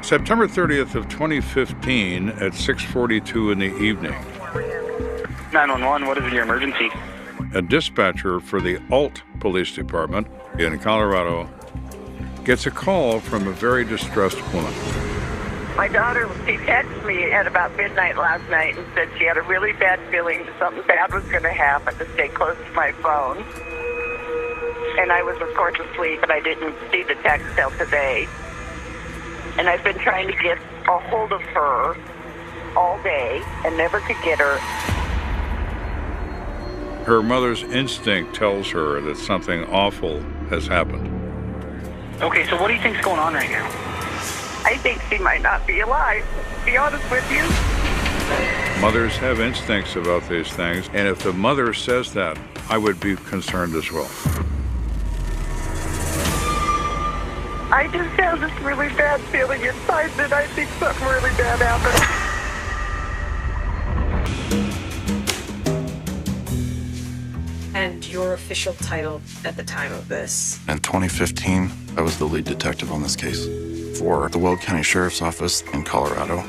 September 30th of 2015 at 6:42 in the evening. 911, what is your emergency? A dispatcher for the Alt Police Department in Colorado gets a call from a very distressed woman. My daughter, she texted me at about midnight last night and said she had a really bad feeling that something bad was going to happen, to stay close to my phone. And I was, of course, asleep, and I didn't see the text till today. And I've been trying to get a hold of her all day and never could get her. Her mother's instinct tells her that something awful has happened. Okay, so what do you think's going on right now? I think she might not be alive, to be honest with you. Mothers have instincts about these things, and if the mother says that, I would be concerned as well. I just have this really bad feeling inside that I think something really bad happened. And your official title at the time of this? In 2015, I was the lead detective on this case for the Weld County Sheriff's Office in Colorado.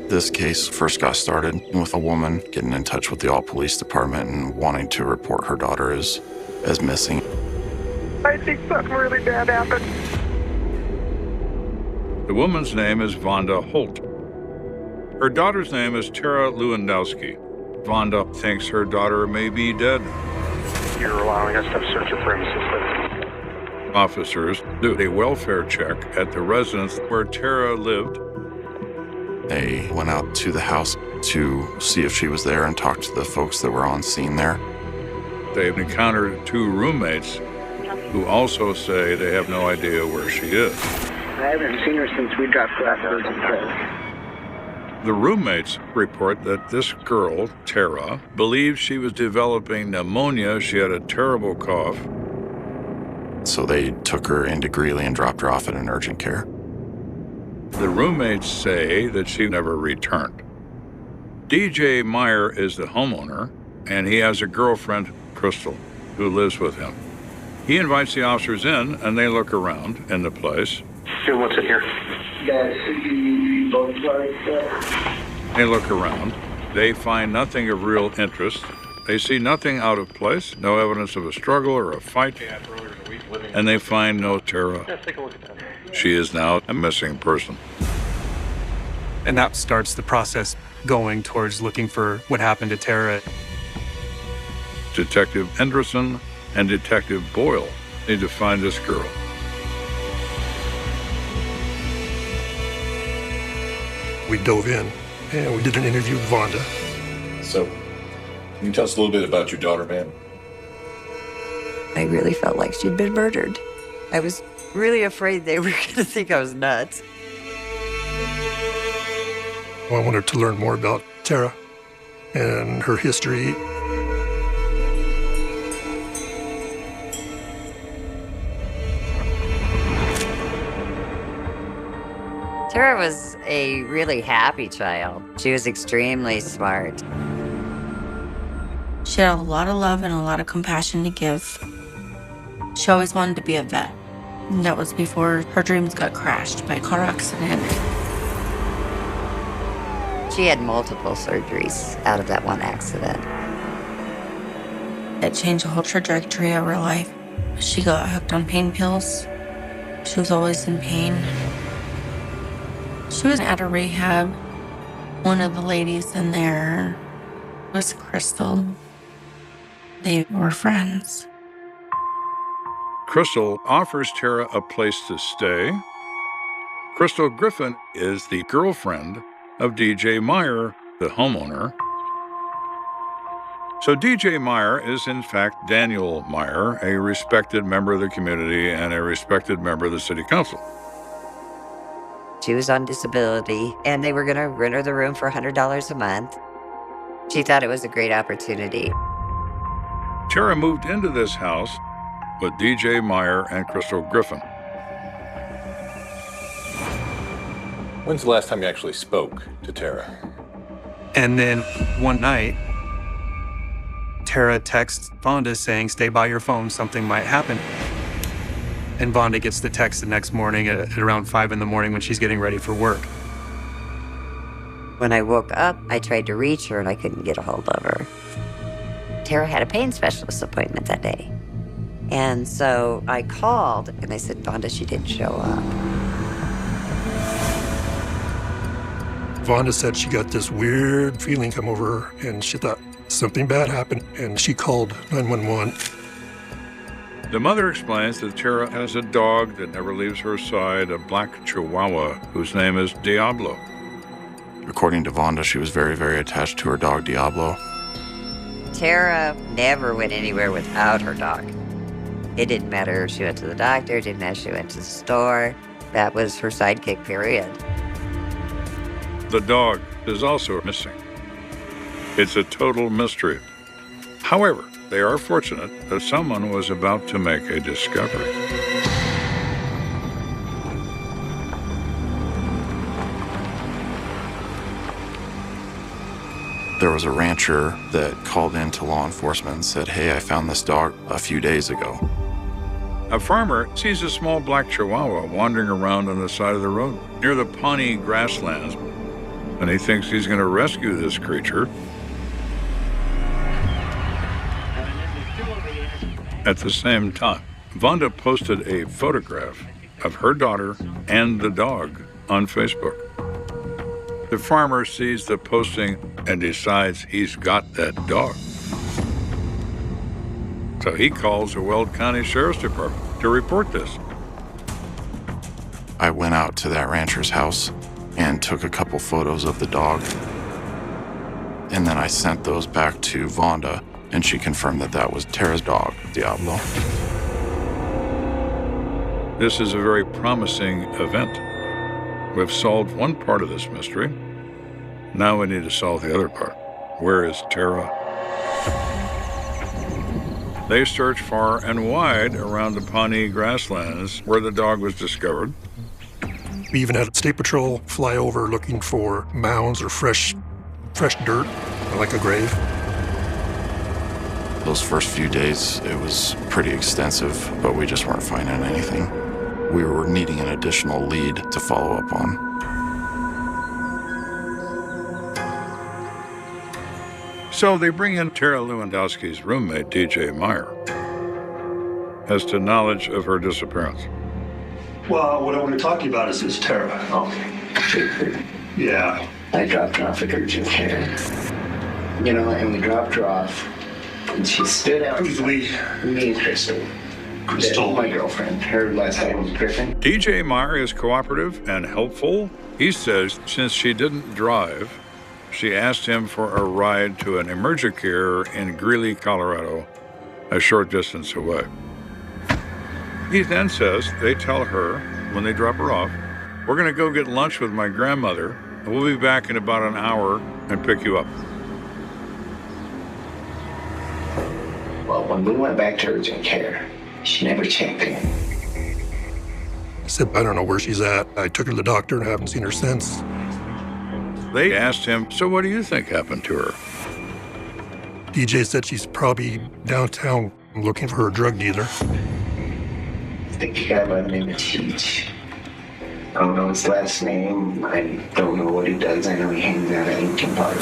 This case first got started with a woman getting in touch with the Alt Police Department and wanting to report her daughter as missing. I think something really bad happened. The woman's name is Vonda Holt. Her daughter's name is Tara Lewandowski. Vonda thinks her daughter may be dead. You're allowing us to search your premises. Officers do a welfare check at the residence where Tara lived. They went out to the house to see if she was there and talked to the folks that were on scene there. They've encountered two roommates who also say they have no idea where she is. I haven't seen her since we dropped her off at Virgin Trail. The roommates report that this girl, Tara, believes she was developing pneumonia. She had a terrible cough. So they took her into Greeley and dropped her off at an urgent care. The roommates say that she never returned. DJ Meyer is the homeowner, and he has a girlfriend, Crystal, who lives with him. He invites the officers in, and they look around in the place. So what's in here? They look around. They find nothing of real interest. They see nothing out of place, no evidence of a struggle or a fight, and they find no Tara. She is now a missing person. And that starts the process going towards looking for what happened to Tara. Detective Anderson and Detective Boyle need to find this girl. We dove in and we did an interview with Vonda. So, can you tell us a little bit about your daughter, ma'am? I really felt like she'd been murdered. I was really afraid they were going to think I was nuts. I wanted to learn more about Tara and her history. Tara was a really happy child. She was extremely smart. She had a lot of love and a lot of compassion to give. She always wanted to be a vet. And that was before her dreams got crashed by a car accident. She had multiple surgeries out of that one accident. It changed the whole trajectory of her life. She got hooked on pain pills. She was always in pain. She was at a rehab. One of the ladies in there was Crystal. They were friends. Crystal offers Tara a place to stay. Crystal Griffin is the girlfriend of DJ Meyer, the homeowner. So DJ Meyer is in fact Daniel Meyer, a respected member of the community and a respected member of the city council. She was on disability, and they were going to rent her the room for $100 a month. She thought it was a great opportunity. Tara moved into this house with DJ Meyer and Crystal Griffin. When's the last time you actually spoke to Tara? And then one night, Tara texts Vonda saying, "Stay by your phone, something might happen." And Vonda gets the text the next morning at around 5 in the morning when she's getting ready for work. When I woke up, I tried to reach her and I couldn't get a hold of her. Tara had a pain specialist appointment that day. And so I called and I said, Vonda, she didn't show up. Vonda said she got this weird feeling come over her and she thought something bad happened and she called 911. The mother explains that Tara has a dog that never leaves her side, a black Chihuahua whose name is Diablo. According to Vonda, she was very, very attached to her dog, Diablo. Tara never went anywhere without her dog. It didn't matter if she went to the doctor, it didn't matter if she went to the store. That was her sidekick, period. The dog is also missing. It's a total mystery. However, they are fortunate that someone was about to make a discovery. There was a rancher that called in to law enforcement and said, hey, I found this dog a few days ago. A farmer sees a small black Chihuahua wandering around on the side of the road near the Pawnee grasslands, and he thinks he's going to rescue this creature. At the same time, Vonda posted a photograph of her daughter and the dog on Facebook. The farmer sees the posting and decides he's got that dog. So he calls the Weld County Sheriff's Department to report this. I went out to that rancher's house and took a couple photos of the dog. And then I sent those back to Vonda, and she confirmed that that was Tara's dog, Diablo. This is a very promising event. We've solved one part of this mystery. Now we need to solve the other part. Where is Tara? They search far and wide around the Pawnee grasslands where the dog was discovered. We even had State Patrol fly over looking for mounds or fresh dirt, like a grave. Those first few days, it was pretty extensive, but we just weren't finding anything. We were needing an additional lead to follow up on. So they bring in Tara Lewandowski's roommate, DJ Meyer, as to knowledge of her disappearance. Well, what I want to talk to you about is Tara. Okay. Yeah. I dropped her off at urgent care. You know, and we dropped her off, and she stood out. Who's we? Me and Crystal. Crystal? My girlfriend. Her last name was Griffin. DJ Meyer is cooperative and helpful. He says since she didn't drive, she asked him for a ride to an emergent care in Greeley, Colorado, a short distance away. He then says they tell her when they drop her off, we're going to go get lunch with my grandmother, and we'll be back in about an hour and pick you up. Well, when we went back to urgent care, she never checked in. I said, I don't know where she's at. I took her to the doctor and haven't seen her since. They asked him, so what do you think happened to her? DJ said she's probably downtown looking for her drug dealer. I think a guy by the name of Cheech. I don't know his last name. I don't know what he does. I know he hangs out at Lincoln Park.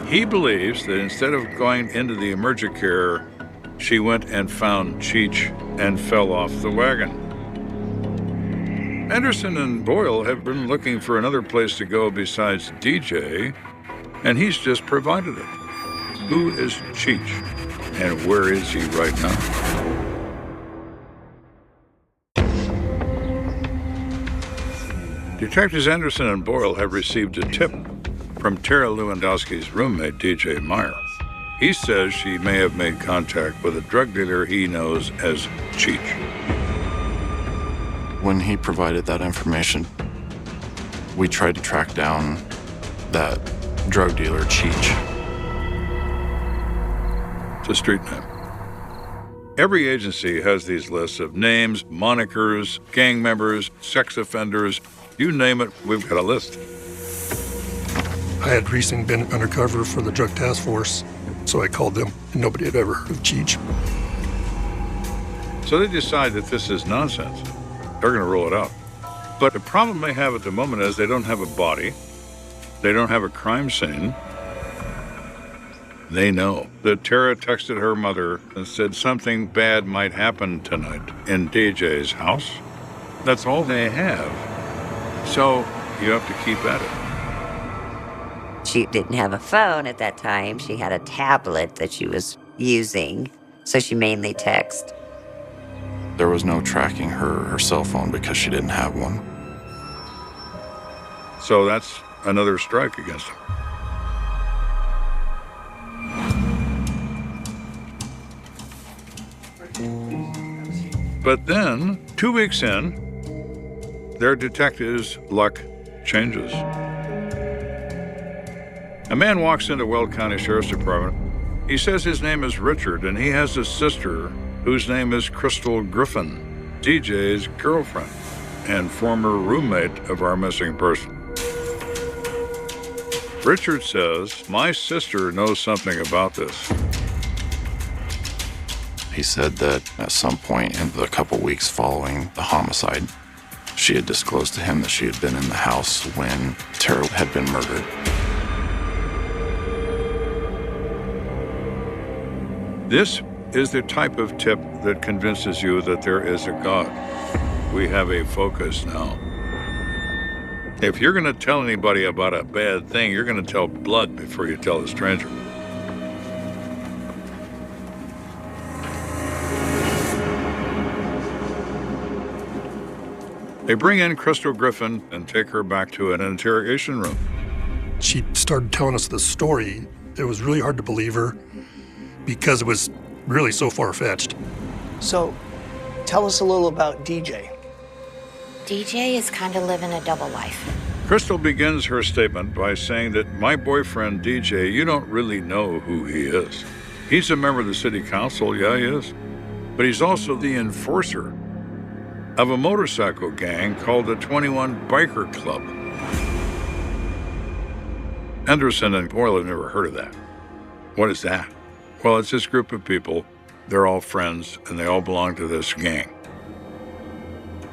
He believes that instead of going into the emergent care, she went and found Cheech and fell off the wagon. Anderson and Boyle have been looking for another place to go besides DJ, and he's just provided it. Who is Cheech, and where is he right now? Detectives Anderson and Boyle have received a tip from Tara Lewandowski's roommate, DJ Meyer. He says she may have made contact with a drug dealer he knows as Cheech. When he provided that information, we tried to track down that drug dealer, Cheech. It's a street name. Every agency has these lists of names, monikers, gang members, sex offenders. You name it, we've got a list. I had recently been undercover for the drug task force, so I called them, and nobody had ever heard of Cheech. So they decide that this is nonsense. They're going to rule it out. But the problem they have at the moment is they don't have a body. They don't have a crime scene. They know that Tara texted her mother and said something bad might happen tonight in DJ's house. That's all they have. So you have to keep at it. She didn't have a phone at that time. She had a tablet that she was using, so she mainly texted. There was no tracking her cell phone because she didn't have one. So that's another strike against them. But then, 2 weeks in, their detectives' luck changes. A man walks into Weld County Sheriff's Department. He says his name is Richard, and he has a sister whose name is Crystal Griffin, DJ's girlfriend and former roommate of our missing person. Richard says, my sister knows something about this. He said that at some point in the couple weeks following the homicide, she had disclosed to him that she had been in the house when Tara had been murdered. This is the type of tip that convinces you that there is a God. We have a focus now. If you're going to tell anybody about a bad thing, you're going to tell blood before you tell a stranger. They bring in Crystal Griffin and take her back to an interrogation room. She started telling us the story. It was really hard to believe her because it was really so far-fetched. So, tell us a little about DJ. DJ is kind of living a double life. Crystal begins her statement by saying that my boyfriend, DJ, you don't really know who he is. He's a member of the city council, yeah, he is. But he's also the enforcer of a motorcycle gang called the 21 Biker Club. Anderson and Boyle have never heard of that. What is that? Well, it's this group of people. They're all friends, and they all belong to this gang.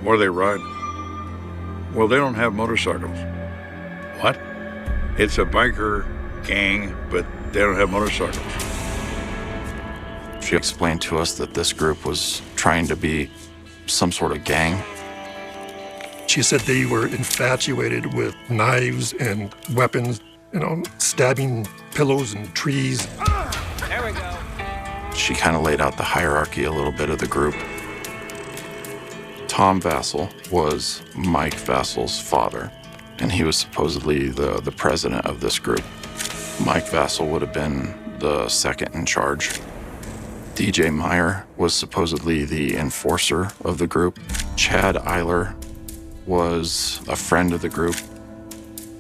Where they ride? Well, they don't have motorcycles. What? It's a biker gang, but they don't have motorcycles. She explained to us that this group was trying to be some sort of gang. She said they were infatuated with knives and weapons, stabbing pillows and trees. There we go. She kind of laid out the hierarchy a little bit of the group. Tom Vassell was Mike Vassell's father, and he was supposedly the president of this group. Mike Vassell would have been the second in charge. DJ Meyer was supposedly the enforcer of the group. Chad Eiler was a friend of the group.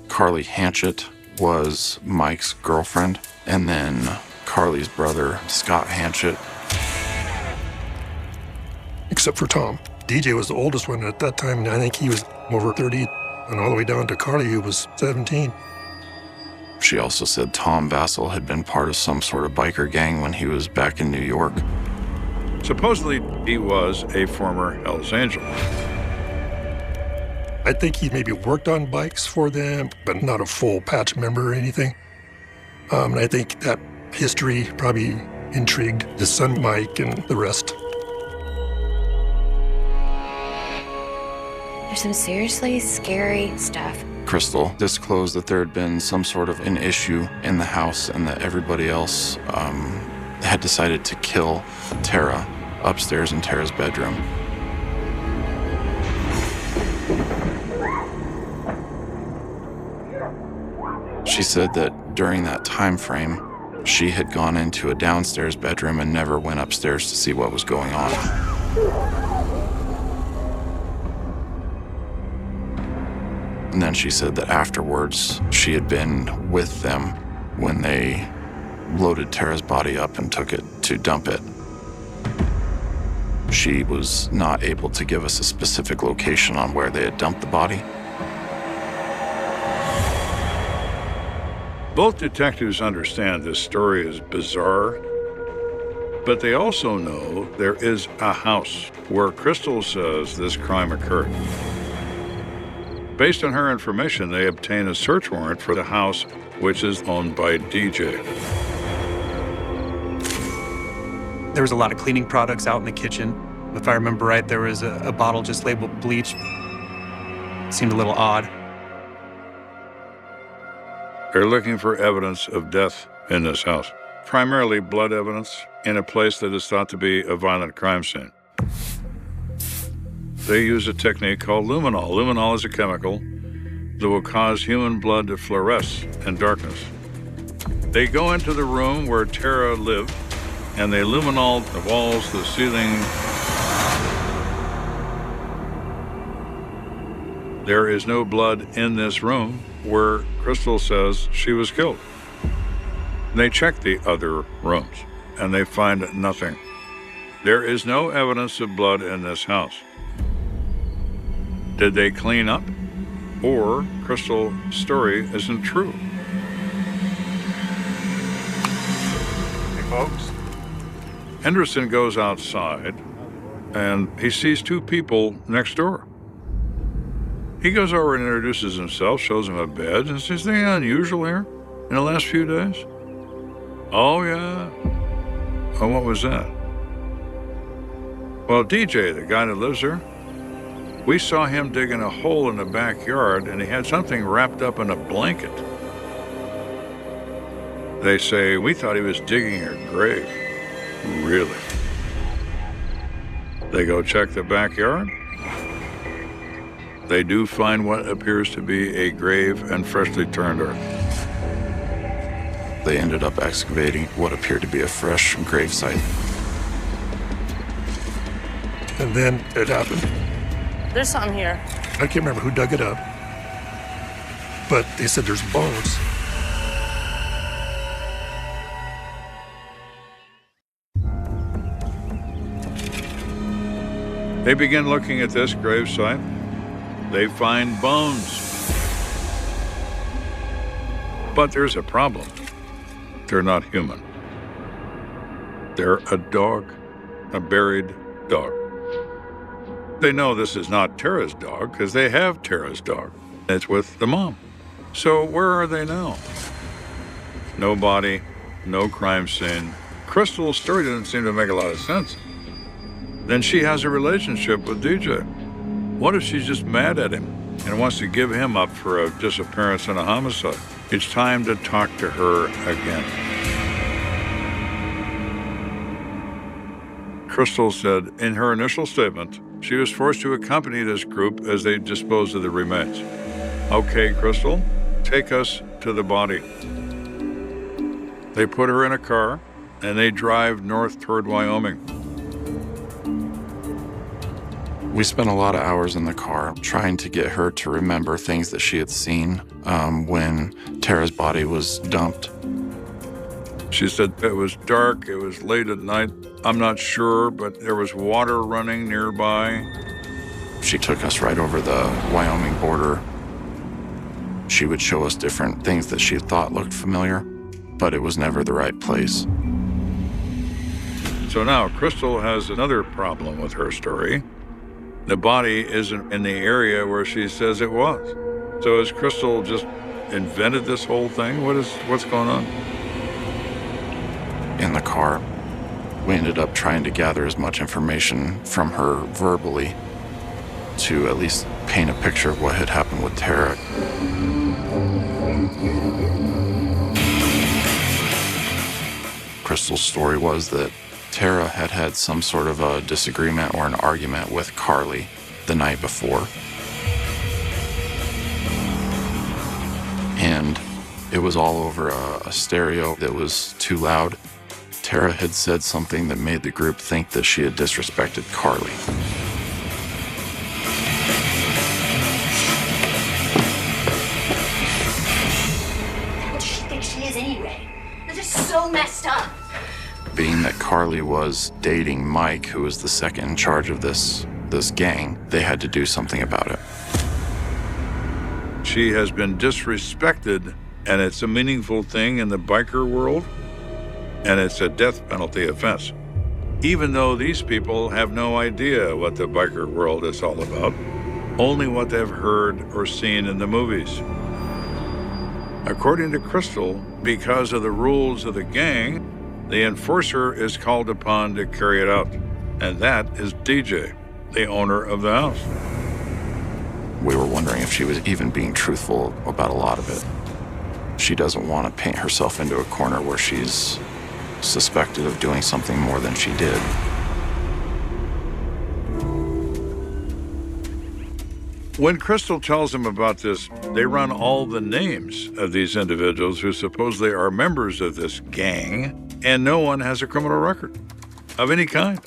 Carly Hanchett was Mike's girlfriend. And then Carly's brother, Scott Hanchett. Except for Tom. DJ was the oldest one at that time, and I think he was over 30, and all the way down to Carly, who was 17. She also said Tom Vassell had been part of some sort of biker gang when he was back in New York. Supposedly, he was a former Hells Angel. I think he maybe worked on bikes for them, but not a full patch member or anything. And I think that history probably intrigued his son Mike and the rest. There's some seriously scary stuff. Crystal disclosed that there had been some sort of an issue in the house and that everybody else had decided to kill Tara upstairs in Tara's bedroom. She said that during that time frame, she had gone into a downstairs bedroom and never went upstairs to see what was going on. And then she said that afterwards, she had been with them when they loaded Tara's body up and took it to dump it. She was not able to give us a specific location on where they had dumped the body. Both detectives understand this story is bizarre, But they also know there is a house where Crystal says this crime occurred. Based on her information, they obtain a search warrant for the house, which is owned by DJ. There was a lot of cleaning products out in the kitchen. If I remember right, there was a bottle just labeled bleach. Seemed a little odd. They're looking for evidence of death in this house, primarily blood evidence in a place that is thought to be a violent crime scene. They use a technique called luminol. Luminol is a chemical that will cause human blood to fluoresce in darkness. They go into the room where Tara lived, and they luminol the walls, the ceiling. There is no blood in this room where Crystal says she was killed. They check the other rooms, and they find nothing. There is no evidence of blood in this house. Did they clean up? Or Crystal's story isn't true? Hey, folks. Henderson goes outside, and he sees two people next door. He goes over and introduces himself, shows him a bed, and says, anything unusual here in the last few days? Oh, yeah. Oh, what was that? Well, DJ, the guy that lives there, we saw him digging a hole in the backyard, and he had something wrapped up in a blanket. They say, we thought he was digging a grave. Really? They go check the backyard. They do find what appears to be a grave and freshly turned earth. They ended up excavating what appeared to be a fresh gravesite. And then it happened. There's something here. I can't remember who dug it up, but they said there's bones. They begin looking at this gravesite. They find bones. But there's a problem. They're not human. They're a dog, a buried dog. They know this is not Tara's dog because they have Tara's dog. It's with the mom. So where are they now? No body, no crime scene. Crystal's story doesn't seem to make a lot of sense. Then she has a relationship with DJ. What if she's just mad at him and wants to give him up for a disappearance and a homicide? It's time to talk to her again. Crystal said in her initial statement, she was forced to accompany this group as they disposed of the remains. Okay, Crystal, take us to the body. They put her in a car and they drive north toward Wyoming. We spent a lot of hours in the car trying to get her to remember things that she had seen when Tara's body was dumped. She said it was dark, it was late at night. I'm not sure, but there was water running nearby. She took us right over the Wyoming border. She would show us different things that she thought looked familiar, but it was never the right place. So now Crystal has another problem with her story. The body isn't in the area where she says it was. So has Crystal just invented this whole thing? What's going on? In the car, we ended up trying to gather as much information from her verbally to at least paint a picture of what had happened with Tara. Crystal's story was that Tara had had some sort of a disagreement or an argument with Carly the night before. And it was all over a stereo that was too loud. Tara had said something that made the group think that she had disrespected Carly. What does she think she is anyway? This is so messed up. Being that Carly was dating Mike, who was the second in charge of this gang, they had to do something about it. She has been disrespected, and it's a meaningful thing in the biker world, and it's a death penalty offense. even though these people have no idea what the biker world is all about, only what they've heard or seen in the movies. According to Crystal, because of the rules of the gang, the enforcer is called upon to carry it out, and that is DJ, the owner of the house. We were wondering if she was even being truthful about a lot of it. She doesn't want to paint herself into a corner where she's suspected of doing something more than she did. When Crystal tells them about this, they run all the names of these individuals who supposedly are members of this gang, and no one has a criminal record of any kind.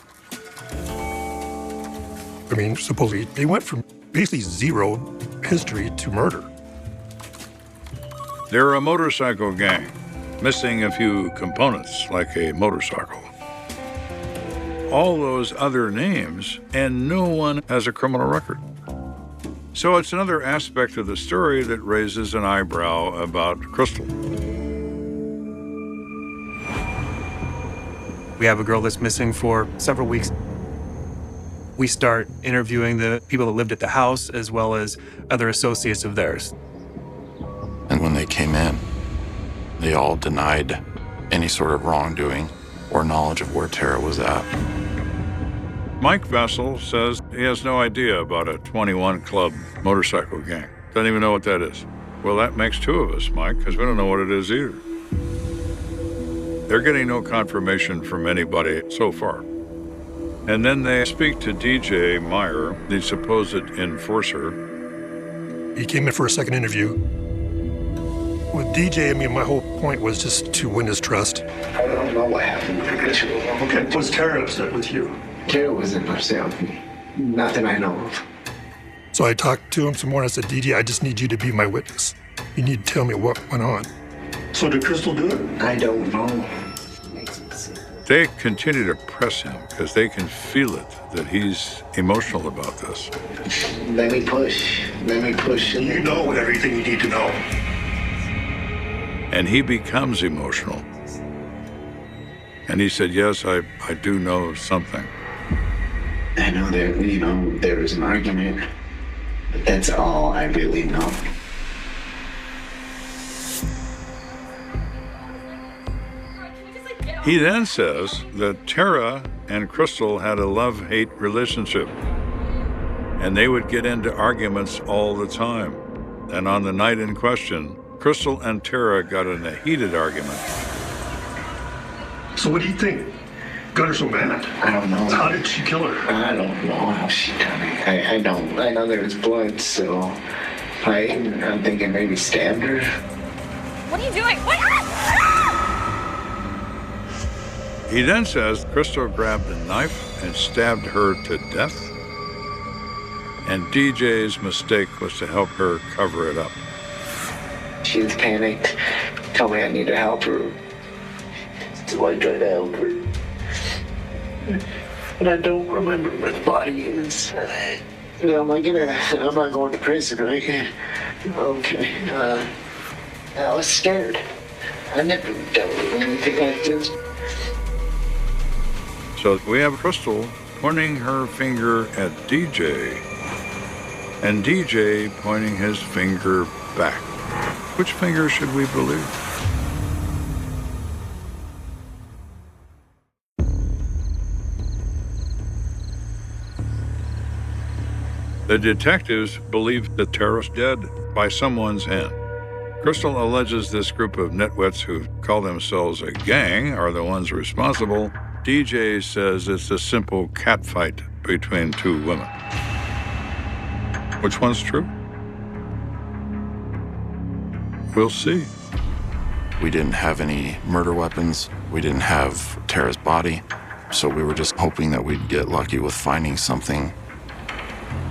I mean, supposedly they went from basically zero history to murder. They're a motorcycle gang, missing a few components like a motorcycle. All those other names, and no one has a criminal record. So it's another aspect of the story that raises an eyebrow about Crystal. We have a girl that's missing for several weeks. We start interviewing the people that lived at the house as well as other associates of theirs. And when they came in, they all denied any sort of wrongdoing or knowledge of where Tara was at. Mike Vessel says he has no idea about a 21 Club motorcycle gang. Doesn't even know what that is. Well, that makes two of us, Mike, because we don't know what it is either. They're getting no confirmation from anybody so far. And then they speak to DJ Meyer, the supposed enforcer. He came in for a second interview. With DJ, I mean, my whole point was just to win his trust. I don't know what happened. Okay, was Tara upset with you? Tara wasn't upset with me. Nothing I know of. So I talked to him some more and I said, DJ, I just need you to be my witness. You need to tell me what went on. So did Crystal do it? I don't know. They continue to press him because they can feel it, that he's emotional about this. Let me push. You know everything you need to know. And he becomes emotional. And he said, yes, I do know something. I know there was an argument, but that's all I really know. He then says that Tara and Crystal had a love-hate relationship, and they would get into arguments all the time. And on the night in question, Crystal and Tara got in a heated argument. So what do you think? Got her so mad? I don't know. How did she kill her? I don't know how she done it. I don't. I know there was blood, so I'm thinking maybe stabbed her. What are you doing? What? He then says Crystal grabbed a knife and stabbed her to death, and DJ's mistake was to help her cover it up. She was panicked, told me I need to help her. So I tried to help her. But I don't remember where the body is. I'm not going to prison, right? Okay. I was scared. I never done anything like this. So we have Crystal pointing her finger at DJ, and DJ pointing his finger back. Which finger should we believe? The detectives believe that Tara's dead by someone's hand. Crystal alleges this group of nitwits who call themselves a gang are the ones responsible. DJ says it's a simple catfight between two women. Which one's true? We'll see. We didn't have any murder weapons. We didn't have Tara's body. So we were just hoping that we'd get lucky with finding something.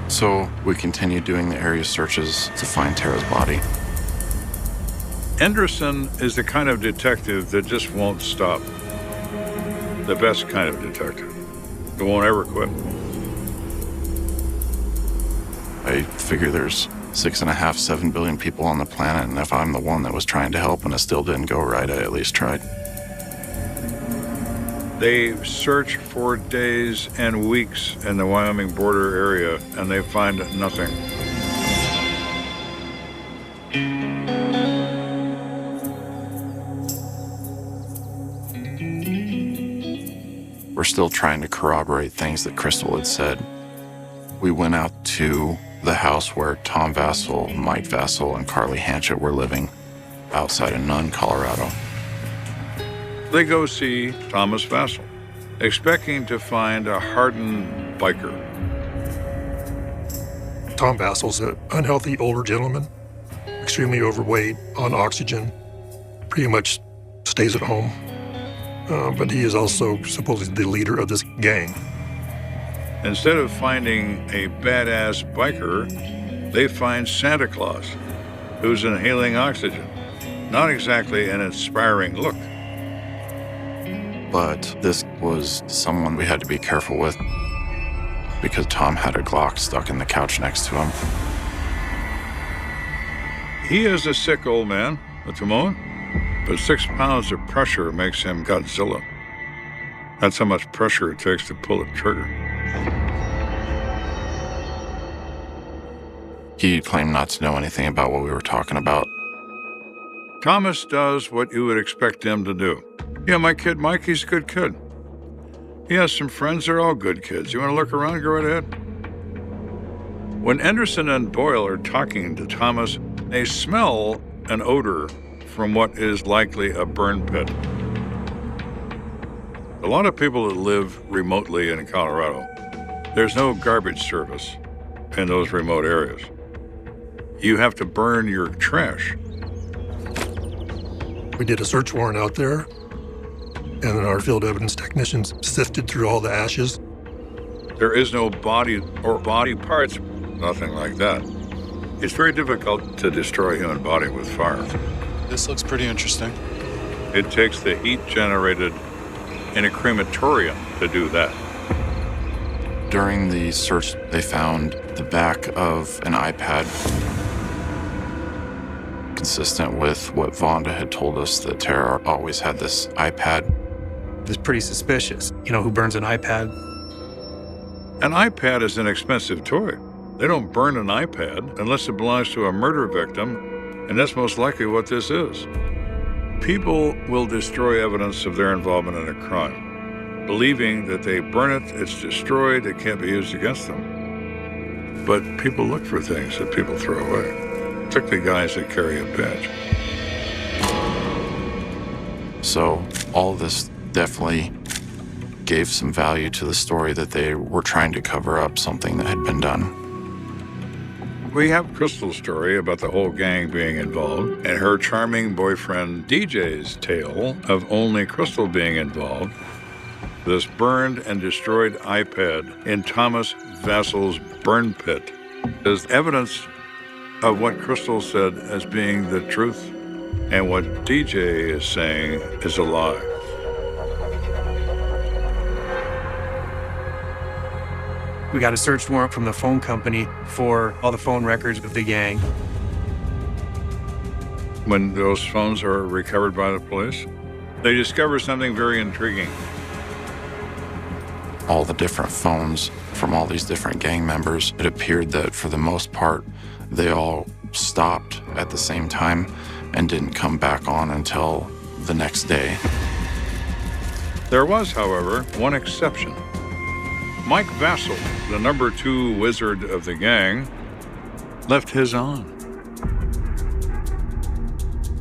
So we continued doing the area searches to find Tara's body. Anderson is the kind of detective that just won't stop. The best kind of detective. Who won't ever quit. I figure there's 6.5, 7 billion people on the planet, and if I'm the one that was trying to help and it still didn't go right, I at least tried. They search for days and weeks in the Wyoming border area, and they find nothing. We're still trying to corroborate things that Crystal had said. We went out to the house where Tom Vassell, Mike Vassell, and Carly Hanchett were living outside of Nunn, Colorado. They go see Thomas Vassell, expecting to find a hardened biker. Tom Vassell's an unhealthy older gentleman, extremely overweight, on oxygen, pretty much stays at home. But he is also supposedly the leader of this gang. Instead of finding a badass biker, they find Santa Claus, who's inhaling oxygen. Not exactly an inspiring look. But this was someone we had to be careful with because Tom had a Glock stuck in the couch next to him. He is a sick old man, a Timon, but 6 pounds of pressure makes him Godzilla. That's how much pressure it takes to pull a trigger. He claimed not to know anything about what we were talking about. Thomas does what you would expect him to do. Yeah, my kid Mike, he's a good kid. He has some friends, they're all good kids. You want to look around, go right ahead. When Anderson and Boyle are talking to Thomas, they smell an odor from what is likely a burn pit. A lot of people that live remotely in Colorado, there's no garbage service in those remote areas. You have to burn your trash. We did a search warrant out there, and then our field evidence technicians sifted through all the ashes. There is no body or body parts, nothing like that. It's very difficult to destroy a human body with fire. This looks pretty interesting. It takes the heat generated in a crematorium to do that. During the search, they found the back of an iPad, consistent with what Vonda had told us, that Tara always had this iPad. It's pretty suspicious. You know, who burns an iPad? An iPad is an expensive toy. They don't burn an iPad unless it belongs to a murder victim, and that's most likely what this is. People will destroy evidence of their involvement in a crime, believing that they burn it, it's destroyed, it can't be used against them. But people look for things that people throw away, particularly guys that carry a badge. So all this definitely gave some value to the story that they were trying to cover up something that had been done. We have Crystal's story about the whole gang being involved, and her charming boyfriend DJ's tale of only Crystal being involved. This burned and destroyed iPad in Thomas Vassell's burn pit is evidence of what Crystal said as being the truth, and what DJ is saying is a lie. We got a search warrant from the phone company for all the phone records of the gang. When those phones are recovered by the police, they discover something very intriguing. All the different phones from all these different gang members, it appeared that for the most part, they all stopped at the same time and didn't come back on until the next day. There was, however, one exception. Mike Vassell, the number 2 wizard of the gang, left his on.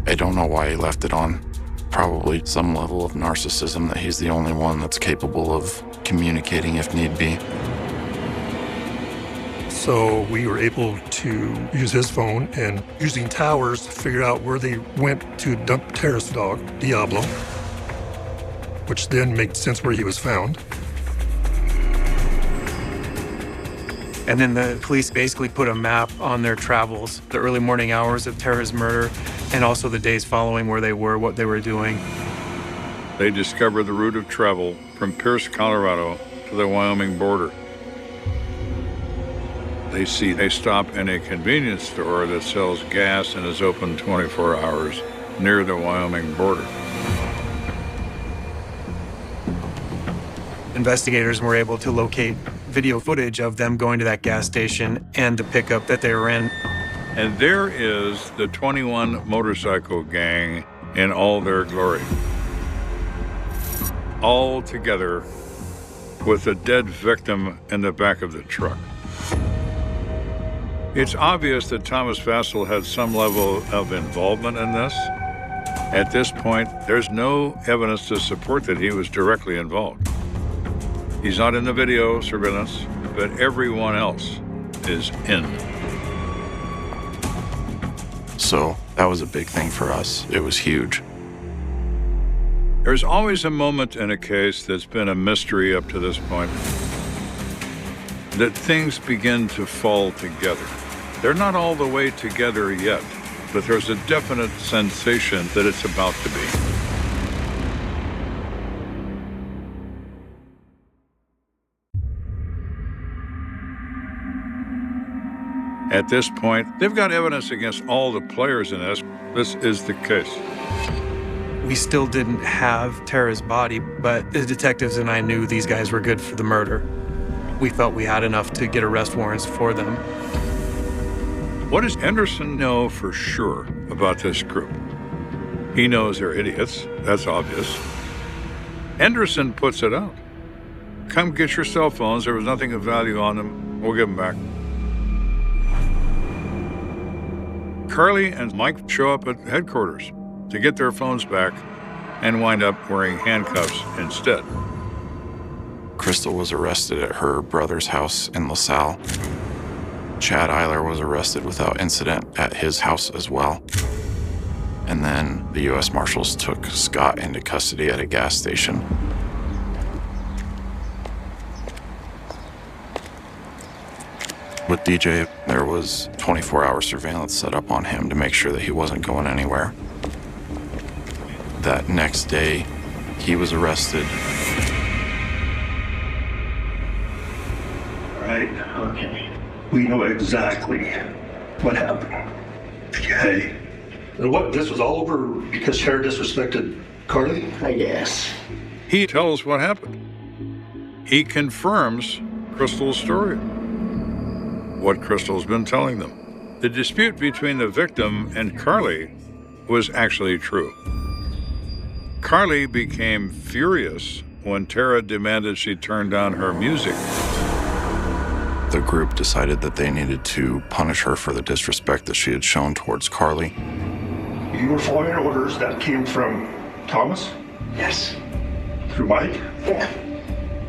I don't know why he left it on. Probably some level of narcissism that he's the only one that's capable of communicating if need be. So we were able to use his phone and using towers figure out where they went to dump Tara's dog, Diablo, which then made sense where he was found. And then the police basically put a map on their travels, the early morning hours of Tara's murder, and also the days following where they were, what they were doing. They discovered the route of travel from Pierce, Colorado to the Wyoming border. They see a stop in a convenience store that sells gas and is open 24 hours near the Wyoming border. Investigators were able to locate video footage of them going to that gas station and the pickup that they were in. And there is the 21 motorcycle gang in all their glory. All together with a dead victim in the back of the truck. It's obvious that Thomas Vassal had some level of involvement in this. At this point, there's no evidence to support that he was directly involved. He's not in the video surveillance, but everyone else is in. So that was a big thing for us. It was huge. There's always a moment in a case that's been a mystery up to this point that things begin to fall together. They're not all the way together yet, but there's a definite sensation that it's about to be. At this point, they've got evidence against all the players in this. This is the case. We still didn't have Tara's body, but the detectives and I knew these guys were good for the murder. We felt we had enough to get arrest warrants for them. What does Anderson know for sure about this group? He knows they're idiots, that's obvious. Anderson puts it out. Come get your cell phones, there was nothing of value on them, we'll give them back. Carly and Mike show up at headquarters to get their phones back and wind up wearing handcuffs instead. Crystal was arrested at her brother's house in LaSalle. Chad Eiler was arrested without incident at his house as well. And then the U.S. Marshals took Scott into custody at a gas station. With DJ, there was 24-hour surveillance set up on him to make sure that he wasn't going anywhere. That next day, he was arrested. Right, okay. We know exactly what happened. Okay. And what, this was all over because Tara disrespected Carly? I guess. He tells what happened. He confirms Crystal's story. What Crystal's been telling them. The dispute between the victim and Carly was actually true. Carly became furious when Tara demanded she turn down her music. The group decided that they needed to punish her for the disrespect that she had shown towards Carly. You were following orders that came from Thomas? Yes. Through Mike? Yeah.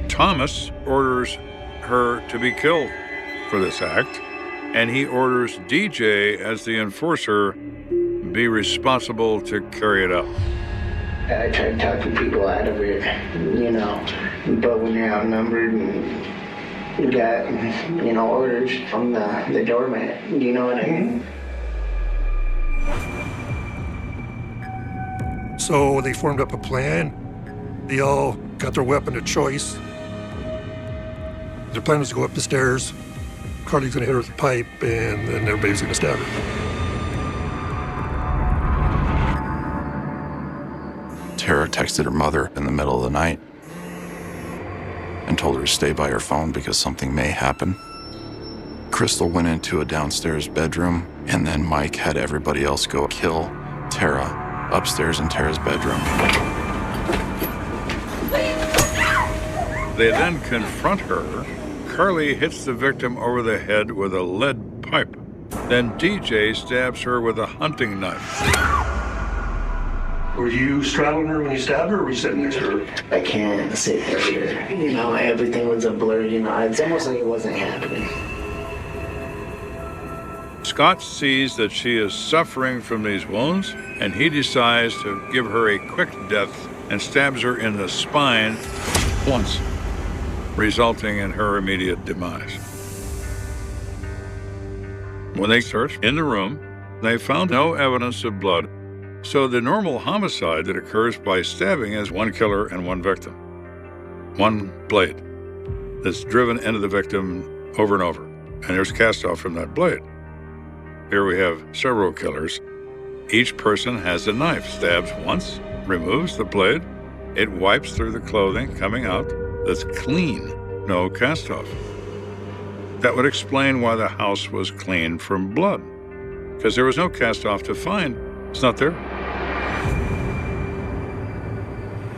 Thomas orders her to be killed for this act, and he orders DJ as the enforcer be responsible to carry it out. I tried talking people out of it, you know, but when you're outnumbered and you got, you know, orders from the doormat, do you know what I mean? So they formed up a plan. They all got their weapon of choice. Their plan was to go up the stairs. Carly's gonna hit her with a pipe, and then everybody's gonna stab her. Tara texted her mother in the middle of the night and told her to stay by her phone because something may happen. Crystal went into a downstairs bedroom, and then Mike had everybody else go kill Tara upstairs in Tara's bedroom. They then confront her. Carly hits the victim over the head with a lead pipe. Then DJ stabs her with a hunting knife. Were you straddling her when you stabbed her, or were you sitting next to her? I can't sit there. You know, everything was a blur, you know, it's almost like it wasn't happening. Scott sees that she is suffering from these wounds, and he decides to give her a quick death and stabs her in the spine once, resulting in her immediate demise. When they searched in the room, they found no evidence of blood, so the normal homicide that occurs by stabbing is one killer and one victim. One blade that's driven into the victim over and over, and there's cast off from that blade. Here we have several killers. Each person has a knife, stabs once, removes the blade, it wipes through the clothing coming out, that's clean, no cast-off. That would explain why the house was clean from blood, because there was no cast-off to find. It's not there.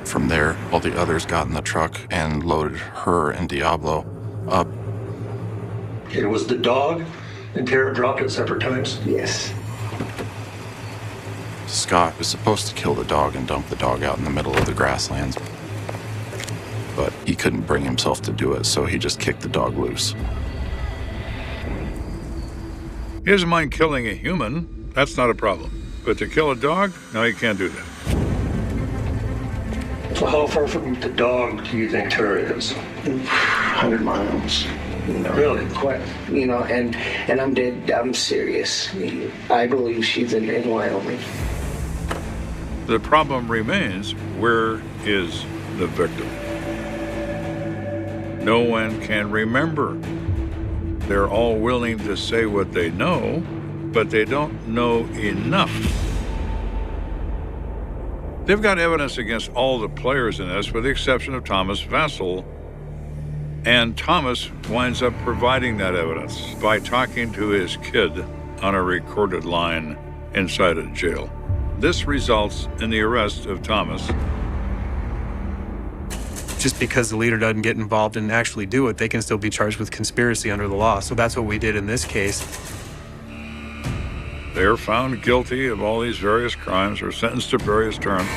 From there, all the others got in the truck and loaded her and Diablo up. It was the dog and Tara dropped it separate times? Yes. Scott was supposed to kill the dog and dump the dog out in the middle of the grasslands, but he couldn't bring himself to do it, so he just kicked the dog loose. He doesn't mind killing a human. That's not a problem. But to kill a dog? No, you can't do that. So how far from the dog do you think Tara is? 100 miles. Really? Quite, and I'm serious. I believe she's in Wyoming. The problem remains, where is the victim? No one can remember. They're all willing to say what they know, but they don't know enough. They've got evidence against all the players in this, with the exception of Thomas Vassell. And Thomas winds up providing that evidence by talking to his kid on a recorded line inside a jail. This results in the arrest of Thomas. Just because the leader doesn't get involved and actually do it, they can still be charged with conspiracy under the law. So that's what we did in this case. They're found guilty of all these various crimes or sentenced to various terms.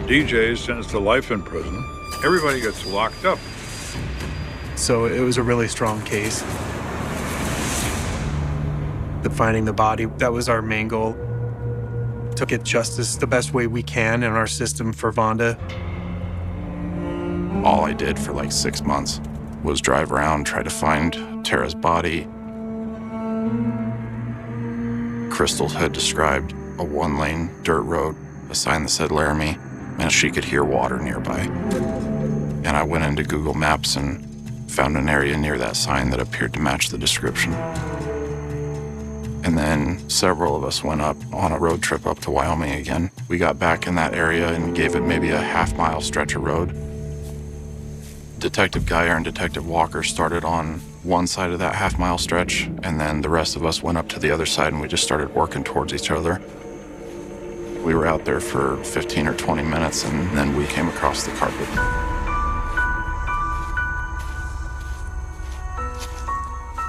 DJ is sentenced to life in prison. Everybody gets locked up. So it was a really strong case. Finding the body, that was our main goal. To get justice the best way we can in our system for Vonda. All I did for like 6 months was drive around, try to find Tara's body. Crystal had described a 1-lane dirt road, a sign that said Laramie, and she could hear water nearby. And I went into Google Maps and found an area near that sign that appeared to match the description. And then several of us went up on a road trip up to Wyoming again. We got back in that area and gave it maybe a half-mile stretch of road. Detective Geyer and Detective Walker started on one side of that half-mile stretch, and then the rest of us went up to the other side and we just started working towards each other. We were out there for 15 or 20 minutes and then we came across the carpet.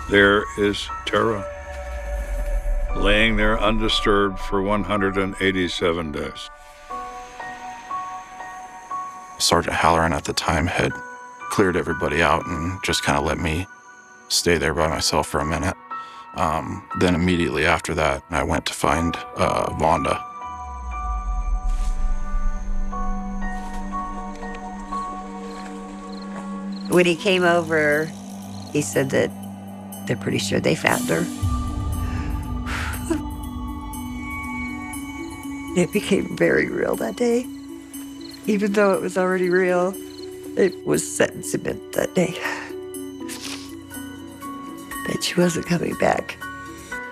There is Tara, laying there undisturbed for 187 days. Sergeant Halloran at the time had cleared everybody out and just kind of let me stay there by myself for a minute. Then immediately after that, I went to find Vonda. When he came over, he said that they're pretty sure they found her. It became very real that day. Even though it was already real, it was set in cement that day. That she wasn't coming back.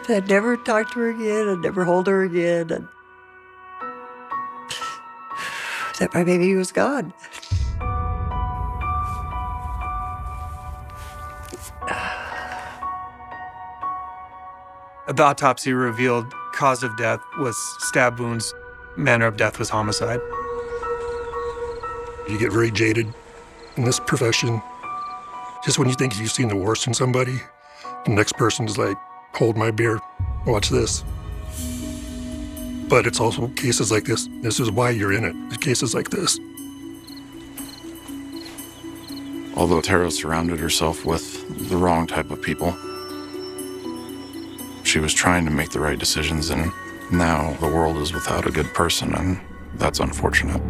I'd never talk to her again, I'd never hold her again. And that my baby was gone. The autopsy revealed cause of death was stab wounds, manner of death was homicide. You get very jaded in this profession. Just when you think you've seen the worst in somebody, the next person's like, hold my beer, watch this. But it's also cases like this. This is why you're in it, cases like this. Although Tara surrounded herself with the wrong type of people, she was trying to make the right decisions, and now the world is without a good person, and that's unfortunate.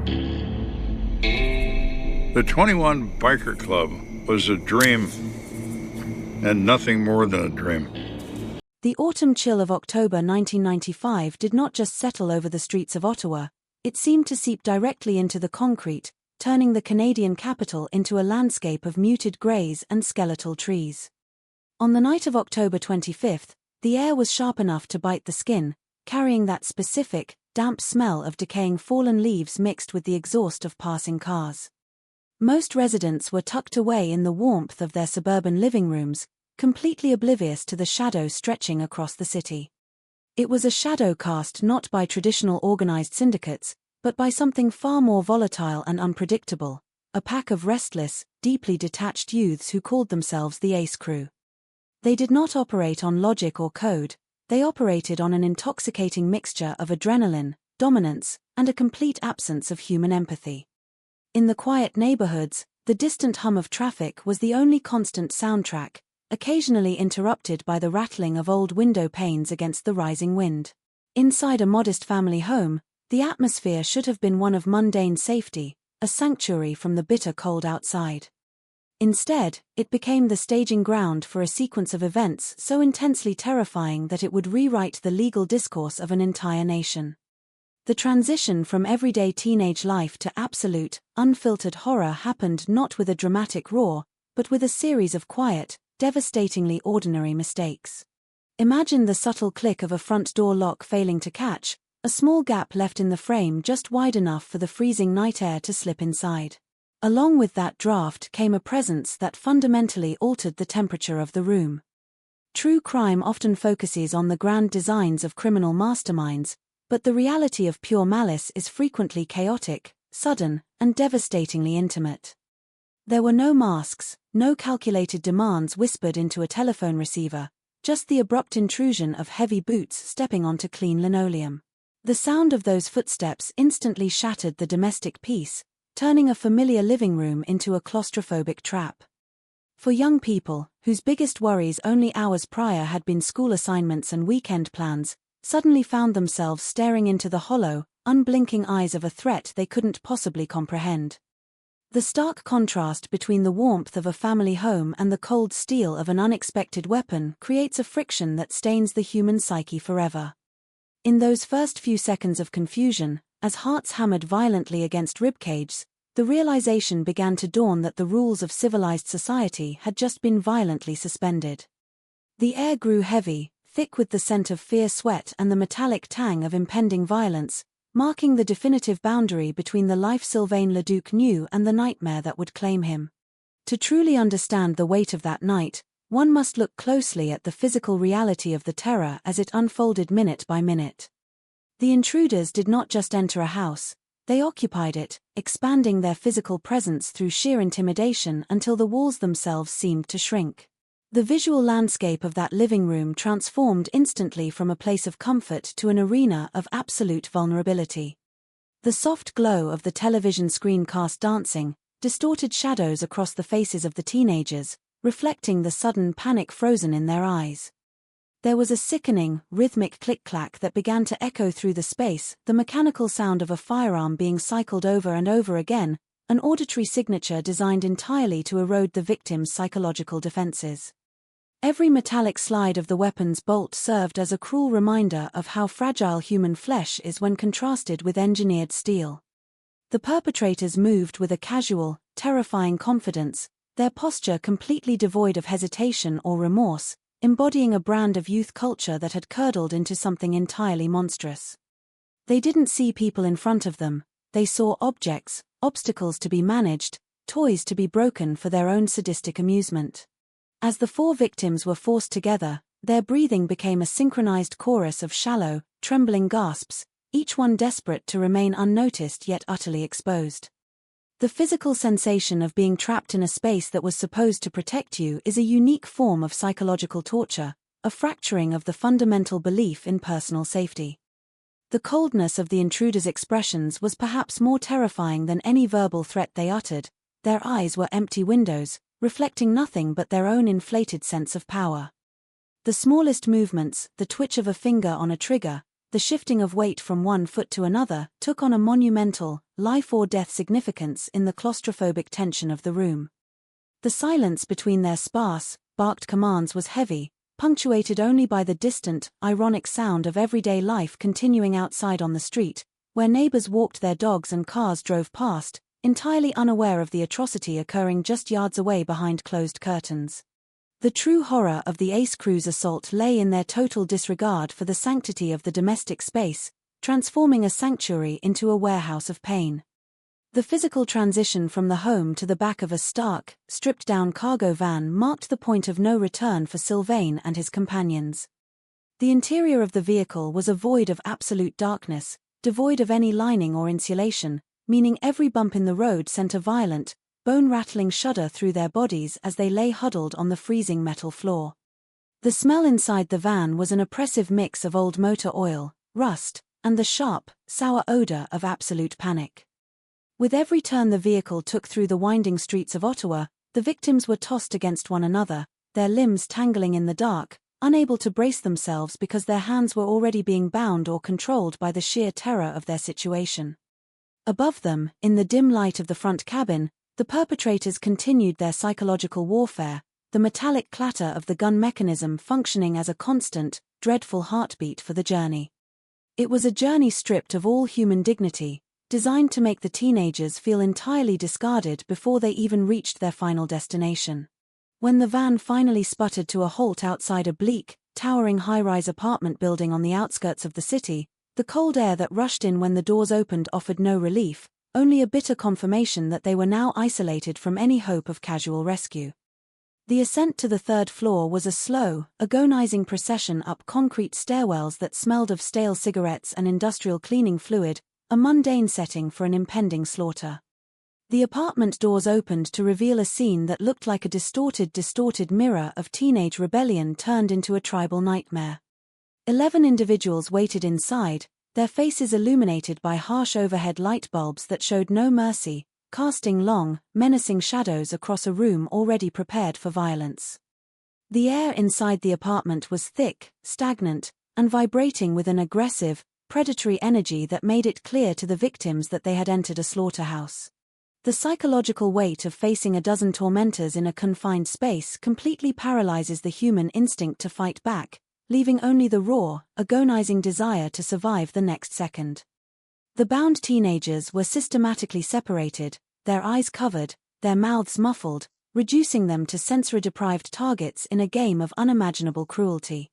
The 21 Biker Club was a dream, and nothing more than a dream. The autumn chill of October 1995 did not just settle over the streets of Ottawa, it seemed to seep directly into the concrete, turning the Canadian capital into a landscape of muted greys and skeletal trees. On the night of October 25th, the air was sharp enough to bite the skin, carrying that specific, damp smell of decaying fallen leaves mixed with the exhaust of passing cars. Most residents were tucked away in the warmth of their suburban living rooms, completely oblivious to the shadow stretching across the city. It was a shadow cast not by traditional organized syndicates, but by something far more volatile and unpredictable, a pack of restless, deeply detached youths who called themselves the Ace Crew. They did not operate on logic or code, they operated on an intoxicating mixture of adrenaline, dominance, and a complete absence of human empathy. In the quiet neighborhoods, the distant hum of traffic was the only constant soundtrack, occasionally interrupted by the rattling of old window panes against the rising wind. Inside a modest family home, the atmosphere should have been one of mundane safety, a sanctuary from the bitter cold outside. Instead, it became the staging ground for a sequence of events so intensely terrifying that it would rewrite the legal discourse of an entire nation. The transition from everyday teenage life to absolute, unfiltered horror happened not with a dramatic roar, but with a series of quiet, devastatingly ordinary mistakes. Imagine the subtle click of a front door lock failing to catch, a small gap left in the frame just wide enough for the freezing night air to slip inside. Along with that draft came a presence that fundamentally altered the temperature of the room. True crime often focuses on the grand designs of criminal masterminds, but the reality of pure malice is frequently chaotic, sudden, and devastatingly intimate. There were no masks, no calculated demands whispered into a telephone receiver, just the abrupt intrusion of heavy boots stepping onto clean linoleum. The sound of those footsteps instantly shattered the domestic peace, turning a familiar living room into a claustrophobic trap. For young people, whose biggest worries only hours prior had been school assignments and weekend plans, suddenly found themselves staring into the hollow, unblinking eyes of a threat they couldn't possibly comprehend. The stark contrast between the warmth of a family home and the cold steel of an unexpected weapon creates a friction that stains the human psyche forever. In those first few seconds of confusion, as hearts hammered violently against ribcages, the realization began to dawn that the rules of civilized society had just been violently suspended. The air grew heavy, thick with the scent of fierce sweat and the metallic tang of impending violence, marking the definitive boundary between the life Sylvain Leduc knew and the nightmare that would claim him. To truly understand the weight of that night, one must look closely at the physical reality of the terror as it unfolded minute by minute. The intruders did not just enter a house, they occupied it, expanding their physical presence through sheer intimidation until the walls themselves seemed to shrink. The visual landscape of that living room transformed instantly from a place of comfort to an arena of absolute vulnerability. The soft glow of the television screen cast dancing, distorted shadows across the faces of the teenagers, reflecting the sudden panic frozen in their eyes. There was a sickening, rhythmic click-clack that began to echo through the space, the mechanical sound of a firearm being cycled over and over again, an auditory signature designed entirely to erode the victim's psychological defenses. Every metallic slide of the weapon's bolt served as a cruel reminder of how fragile human flesh is when contrasted with engineered steel. The perpetrators moved with a casual, terrifying confidence, their posture completely devoid of hesitation or remorse, embodying a brand of youth culture that had curdled into something entirely monstrous. They didn't see people in front of them, they saw objects, obstacles to be managed, toys to be broken for their own sadistic amusement. As the four victims were forced together, their breathing became a synchronized chorus of shallow, trembling gasps, each one desperate to remain unnoticed yet utterly exposed. The physical sensation of being trapped in a space that was supposed to protect you is a unique form of psychological torture, a fracturing of the fundamental belief in personal safety. The coldness of the intruders' expressions was perhaps more terrifying than any verbal threat they uttered. Their eyes were empty windows, reflecting nothing but their own inflated sense of power. The smallest movements, the twitch of a finger on a trigger, the shifting of weight from one foot to another, took on a monumental, life-or-death significance in the claustrophobic tension of the room. The silence between their sparse, barked commands was heavy, punctuated only by the distant, ironic sound of everyday life continuing outside on the street, where neighbors walked their dogs and cars drove past, entirely unaware of the atrocity occurring just yards away behind closed curtains. The true horror of the Ace Crew's assault lay in their total disregard for the sanctity of the domestic space, transforming a sanctuary into a warehouse of pain. The physical transition from the home to the back of a stark, stripped-down cargo van marked the point of no return for Sylvain and his companions. The interior of the vehicle was a void of absolute darkness, devoid of any lining or insulation, meaning every bump in the road sent a violent, bone-rattling shudder through their bodies as they lay huddled on the freezing metal floor. The smell inside the van was an oppressive mix of old motor oil, rust, and the sharp, sour odor of absolute panic. With every turn the vehicle took through the winding streets of Ottawa, the victims were tossed against one another, their limbs tangling in the dark, unable to brace themselves because their hands were already being bound or controlled by the sheer terror of their situation. Above them, in the dim light of the front cabin, the perpetrators continued their psychological warfare, the metallic clatter of the gun mechanism functioning as a constant, dreadful heartbeat for the journey. It was a journey stripped of all human dignity, designed to make the teenagers feel entirely discarded before they even reached their final destination. When the van finally sputtered to a halt outside a bleak, towering high-rise apartment building on the outskirts of the city, the cold air that rushed in when the doors opened offered no relief, only a bitter confirmation that they were now isolated from any hope of casual rescue. The ascent to the third floor was a slow, agonizing procession up concrete stairwells that smelled of stale cigarettes and industrial cleaning fluid, a mundane setting for an impending slaughter. The apartment doors opened to reveal a scene that looked like a distorted mirror of teenage rebellion turned into a tribal nightmare. 11 individuals waited inside, their faces illuminated by harsh overhead light bulbs that showed no mercy, casting long, menacing shadows across a room already prepared for violence. The air inside the apartment was thick, stagnant, and vibrating with an aggressive, predatory energy that made it clear to the victims that they had entered a slaughterhouse. The psychological weight of facing a dozen tormentors in a confined space completely paralyzes the human instinct to fight back, leaving only the raw, agonizing desire to survive the next second. The bound teenagers were systematically separated, their eyes covered, their mouths muffled, reducing them to sensory-deprived targets in a game of unimaginable cruelty.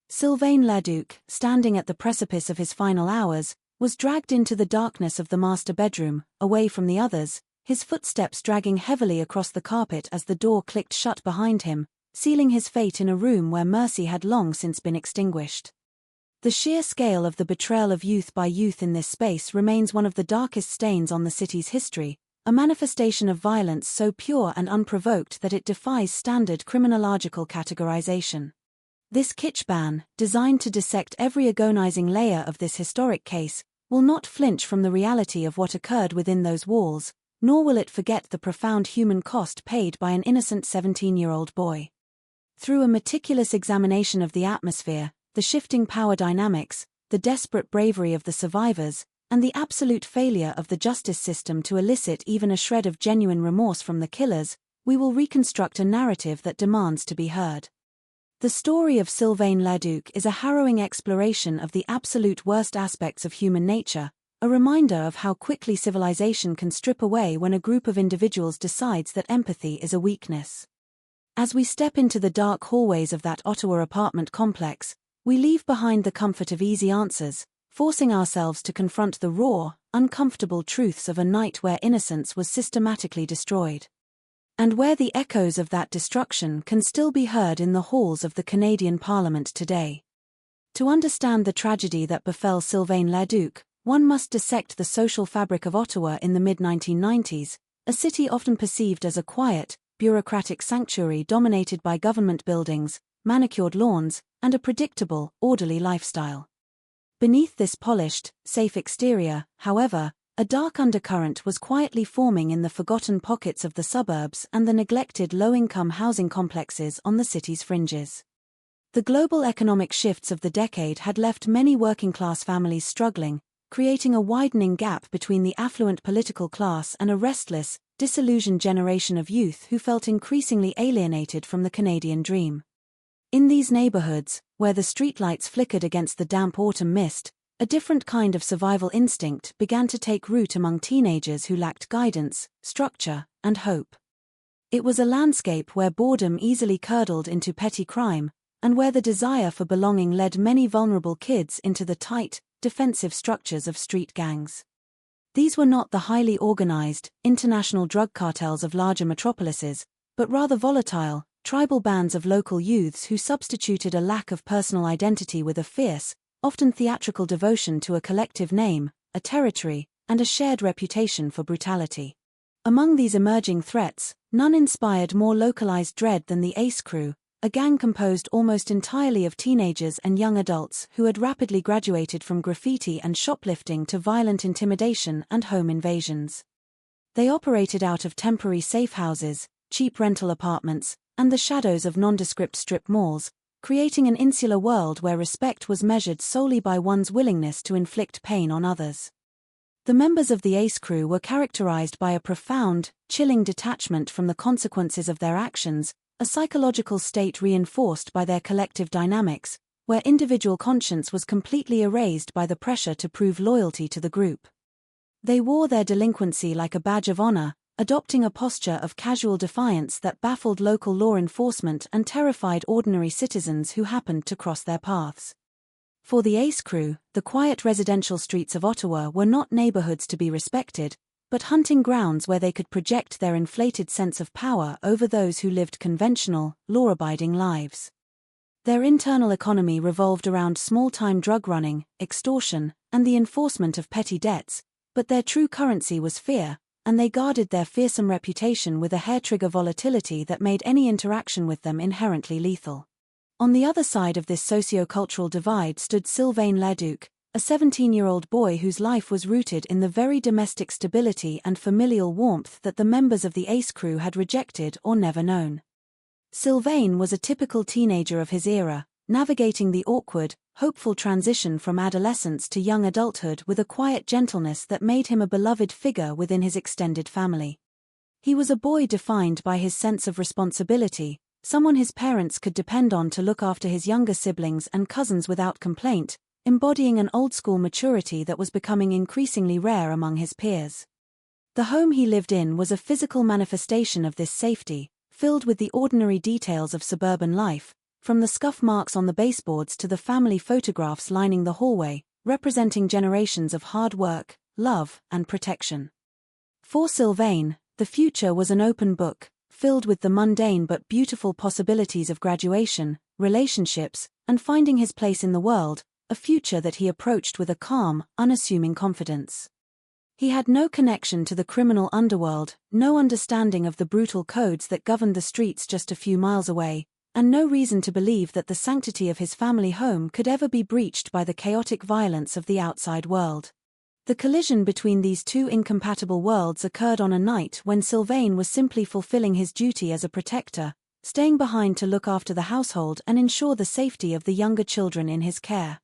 Sylvain Leduc, standing at the precipice of his final hours, was dragged into the darkness of the master bedroom, away from the others, his footsteps dragging heavily across the carpet as the door clicked shut behind him, sealing his fate in a room where mercy had long since been extinguished. The sheer scale of the betrayal of youth by youth in this space remains one of the darkest stains on the city's history, a manifestation of violence so pure and unprovoked that it defies standard criminological categorization. This kitsch ban, designed to dissect every agonizing layer of this historic case, will not flinch from the reality of what occurred within those walls, nor will it forget the profound human cost paid by an innocent 17-year-old boy. Through a meticulous examination of the atmosphere, the shifting power dynamics, the desperate bravery of the survivors, and the absolute failure of the justice system to elicit even a shred of genuine remorse from the killers, we will reconstruct a narrative that demands to be heard. The story of Sylvain Leduc is a harrowing exploration of the absolute worst aspects of human nature, a reminder of how quickly civilization can strip away when a group of individuals decides that empathy is a weakness. As we step into the dark hallways of that Ottawa apartment complex, we leave behind the comfort of easy answers, forcing ourselves to confront the raw, uncomfortable truths of a night where innocence was systematically destroyed. And where the echoes of that destruction can still be heard in the halls of the Canadian Parliament today. To understand the tragedy that befell Sylvain Leduc, one must dissect the social fabric of Ottawa in the mid-1990s, a city often perceived as a quiet, bureaucratic sanctuary dominated by government buildings, manicured lawns, and a predictable, orderly lifestyle. Beneath this polished, safe exterior, however, a dark undercurrent was quietly forming in the forgotten pockets of the suburbs and the neglected low-income housing complexes on the city's fringes. The global economic shifts of the decade had left many working-class families struggling, creating a widening gap between the affluent political class and a restless, disillusioned generation of youth who felt increasingly alienated from the Canadian dream. In these neighborhoods, where the streetlights flickered against the damp autumn mist, a different kind of survival instinct began to take root among teenagers who lacked guidance, structure, and hope. It was a landscape where boredom easily curdled into petty crime, and where the desire for belonging led many vulnerable kids into the tight, defensive structures of street gangs. These were not the highly organized, international drug cartels of larger metropolises, but rather volatile, tribal bands of local youths who substituted a lack of personal identity with a fierce, often theatrical devotion to a collective name, a territory, and a shared reputation for brutality. Among these emerging threats, none inspired more localized dread than the Ace Crew, a gang composed almost entirely of teenagers and young adults who had rapidly graduated from graffiti and shoplifting to violent intimidation and home invasions. They operated out of temporary safe houses, cheap rental apartments, and the shadows of nondescript strip malls, creating an insular world where respect was measured solely by one's willingness to inflict pain on others. The members of the Ace Crew were characterized by a profound, chilling detachment from the consequences of their actions, a psychological state reinforced by their collective dynamics, where individual conscience was completely erased by the pressure to prove loyalty to the group. They wore their delinquency like a badge of honor, adopting a posture of casual defiance that baffled local law enforcement and terrified ordinary citizens who happened to cross their paths. For the Ace Crew, the quiet residential streets of Ottawa were not neighborhoods to be respected, but hunting grounds where they could project their inflated sense of power over those who lived conventional, law-abiding lives. Their internal economy revolved around small-time drug running, extortion, and the enforcement of petty debts, but their true currency was fear, and they guarded their fearsome reputation with a hair-trigger volatility that made any interaction with them inherently lethal. On the other side of this socio-cultural divide stood Sylvain Leduc, a 17-year-old boy whose life was rooted in the very domestic stability and familial warmth that the members of the Ace Crew had rejected or never known. Sylvain was a typical teenager of his era, navigating the awkward, hopeful transition from adolescence to young adulthood with a quiet gentleness that made him a beloved figure within his extended family. He was a boy defined by his sense of responsibility, someone his parents could depend on to look after his younger siblings and cousins without complaint, embodying an old-school maturity that was becoming increasingly rare among his peers. The home he lived in was a physical manifestation of this safety, filled with the ordinary details of suburban life, from the scuff marks on the baseboards to the family photographs lining the hallway, representing generations of hard work, love, and protection. For Sylvain, the future was an open book, filled with the mundane but beautiful possibilities of graduation, relationships, and finding his place in the world, a future that he approached with a calm, unassuming confidence. He had no connection to the criminal underworld, no understanding of the brutal codes that governed the streets just a few miles away, and no reason to believe that the sanctity of his family home could ever be breached by the chaotic violence of the outside world. The collision between these two incompatible worlds occurred on a night when Sylvain was simply fulfilling his duty as a protector, staying behind to look after the household and ensure the safety of the younger children in his care.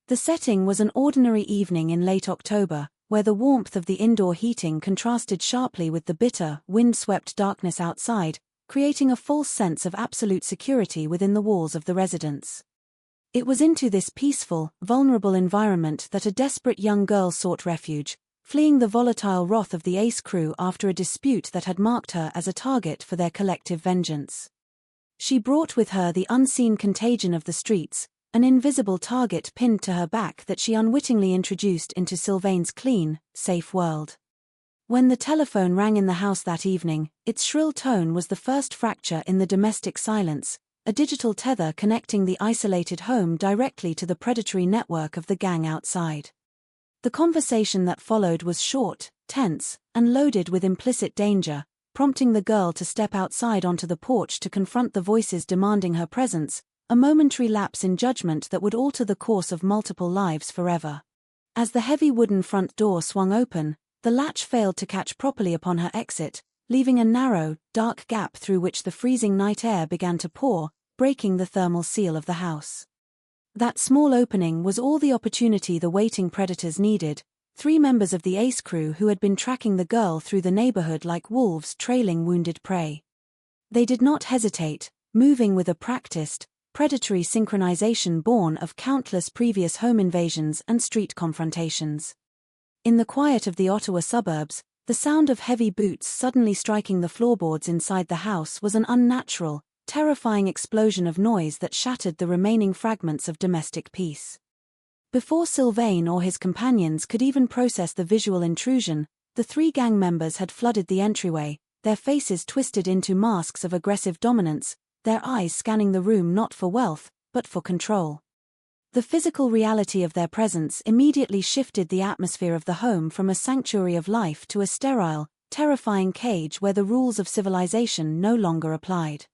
The setting was an ordinary evening in late October, where the warmth of the indoor heating contrasted sharply with the bitter, wind-swept darkness outside, creating a false sense of absolute security within the walls of the residence. It was into this peaceful, vulnerable environment that a desperate young girl sought refuge, fleeing the volatile wrath of the Ace Crew after a dispute that had marked her as a target for their collective vengeance. She brought with her the unseen contagion of the streets, an invisible target pinned to her back that she unwittingly introduced into Sylvain's clean, safe world. When the telephone rang in the house that evening, its shrill tone was the first fracture in the domestic silence, a digital tether connecting the isolated home directly to the predatory network of the gang outside. The conversation that followed was short, tense, and loaded with implicit danger, prompting the girl to step outside onto the porch to confront the voices demanding her presence, a momentary lapse in judgment that would alter the course of multiple lives forever. As the heavy wooden front door swung open, the latch failed to catch properly upon her exit, leaving a narrow, dark gap through which the freezing night air began to pour, breaking the thermal seal of the house. That small opening was all the opportunity the waiting predators needed, 3 members of the Ace Crew who had been tracking the girl through the neighborhood like wolves trailing wounded prey. They did not hesitate, moving with a practiced, predatory synchronization born of countless previous home invasions and street confrontations. In the quiet of the Ottawa suburbs, the sound of heavy boots suddenly striking the floorboards inside the house was an unnatural, terrifying explosion of noise that shattered the remaining fragments of domestic peace. Before Sylvain or his companions could even process the visual intrusion, the three gang members had flooded the entryway, their faces twisted into masks of aggressive dominance, their eyes scanning the room not for wealth, but for control. The physical reality of their presence immediately shifted the atmosphere of the home from a sanctuary of life to a sterile, terrifying cage where the rules of civilization no longer applied.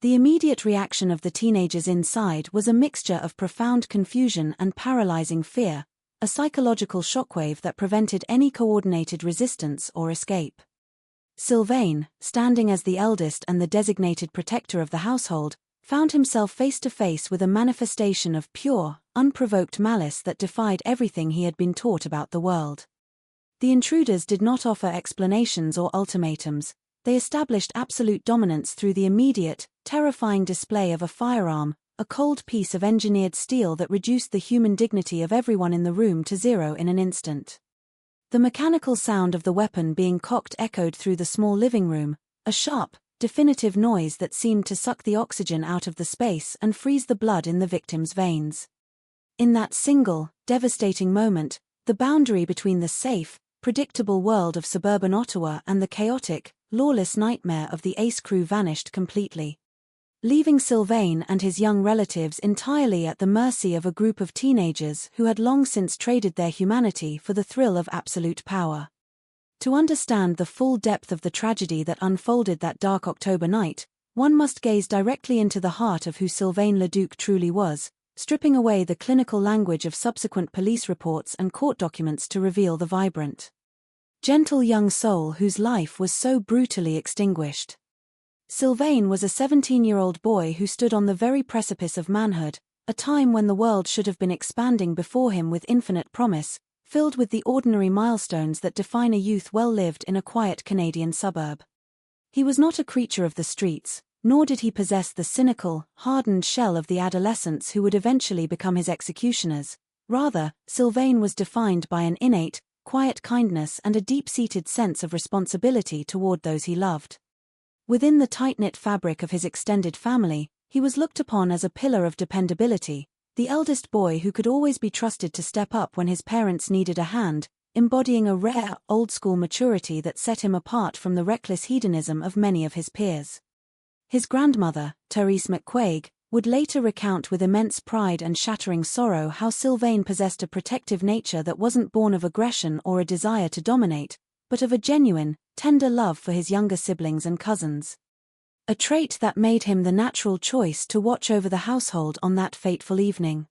The immediate reaction of the teenagers inside was a mixture of profound confusion and paralyzing fear, a psychological shockwave that prevented any coordinated resistance or escape. Sylvain, standing as the eldest and the designated protector of the household, found himself face to face with a manifestation of pure, unprovoked malice that defied everything he had been taught about the world. The intruders did not offer explanations or ultimatums. They established absolute dominance through the immediate, terrifying display of a firearm, a cold piece of engineered steel that reduced the human dignity of everyone in the room to zero in an instant. The mechanical sound of the weapon being cocked echoed through the small living room, a sharp, definitive noise that seemed to suck the oxygen out of the space and freeze the blood in the victim's veins. In that single, devastating moment, the boundary between the safe, predictable world of suburban Ottawa and the chaotic, lawless nightmare of the Ace crew vanished completely, leaving Sylvain and his young relatives entirely at the mercy of a group of teenagers who had long since traded their humanity for the thrill of absolute power. To understand the full depth of the tragedy that unfolded that dark October night, one must gaze directly into the heart of who Sylvain Leduc truly was, stripping away the clinical language of subsequent police reports and court documents to reveal the vibrant, gentle young soul whose life was so brutally extinguished. Sylvain was a 17-year-old boy who stood on the very precipice of manhood, a time when the world should have been expanding before him with infinite promise, filled with the ordinary milestones that define a youth well lived in a quiet Canadian suburb. He was not a creature of the streets, nor did he possess the cynical, hardened shell of the adolescents who would eventually become his executioners. Rather, Sylvain was defined by an innate, quiet kindness and a deep-seated sense of responsibility toward those he loved. Within the tight-knit fabric of his extended family, he was looked upon as a pillar of dependability, the eldest boy who could always be trusted to step up when his parents needed a hand, embodying a rare, old-school maturity that set him apart from the reckless hedonism of many of his peers. His grandmother, Therese McQuaig, would later recount with immense pride and shattering sorrow how Sylvain possessed a protective nature that wasn't born of aggression or a desire to dominate, but of a genuine, tender love for his younger siblings and cousins. A trait that made him the natural choice to watch over the household on that fateful evening.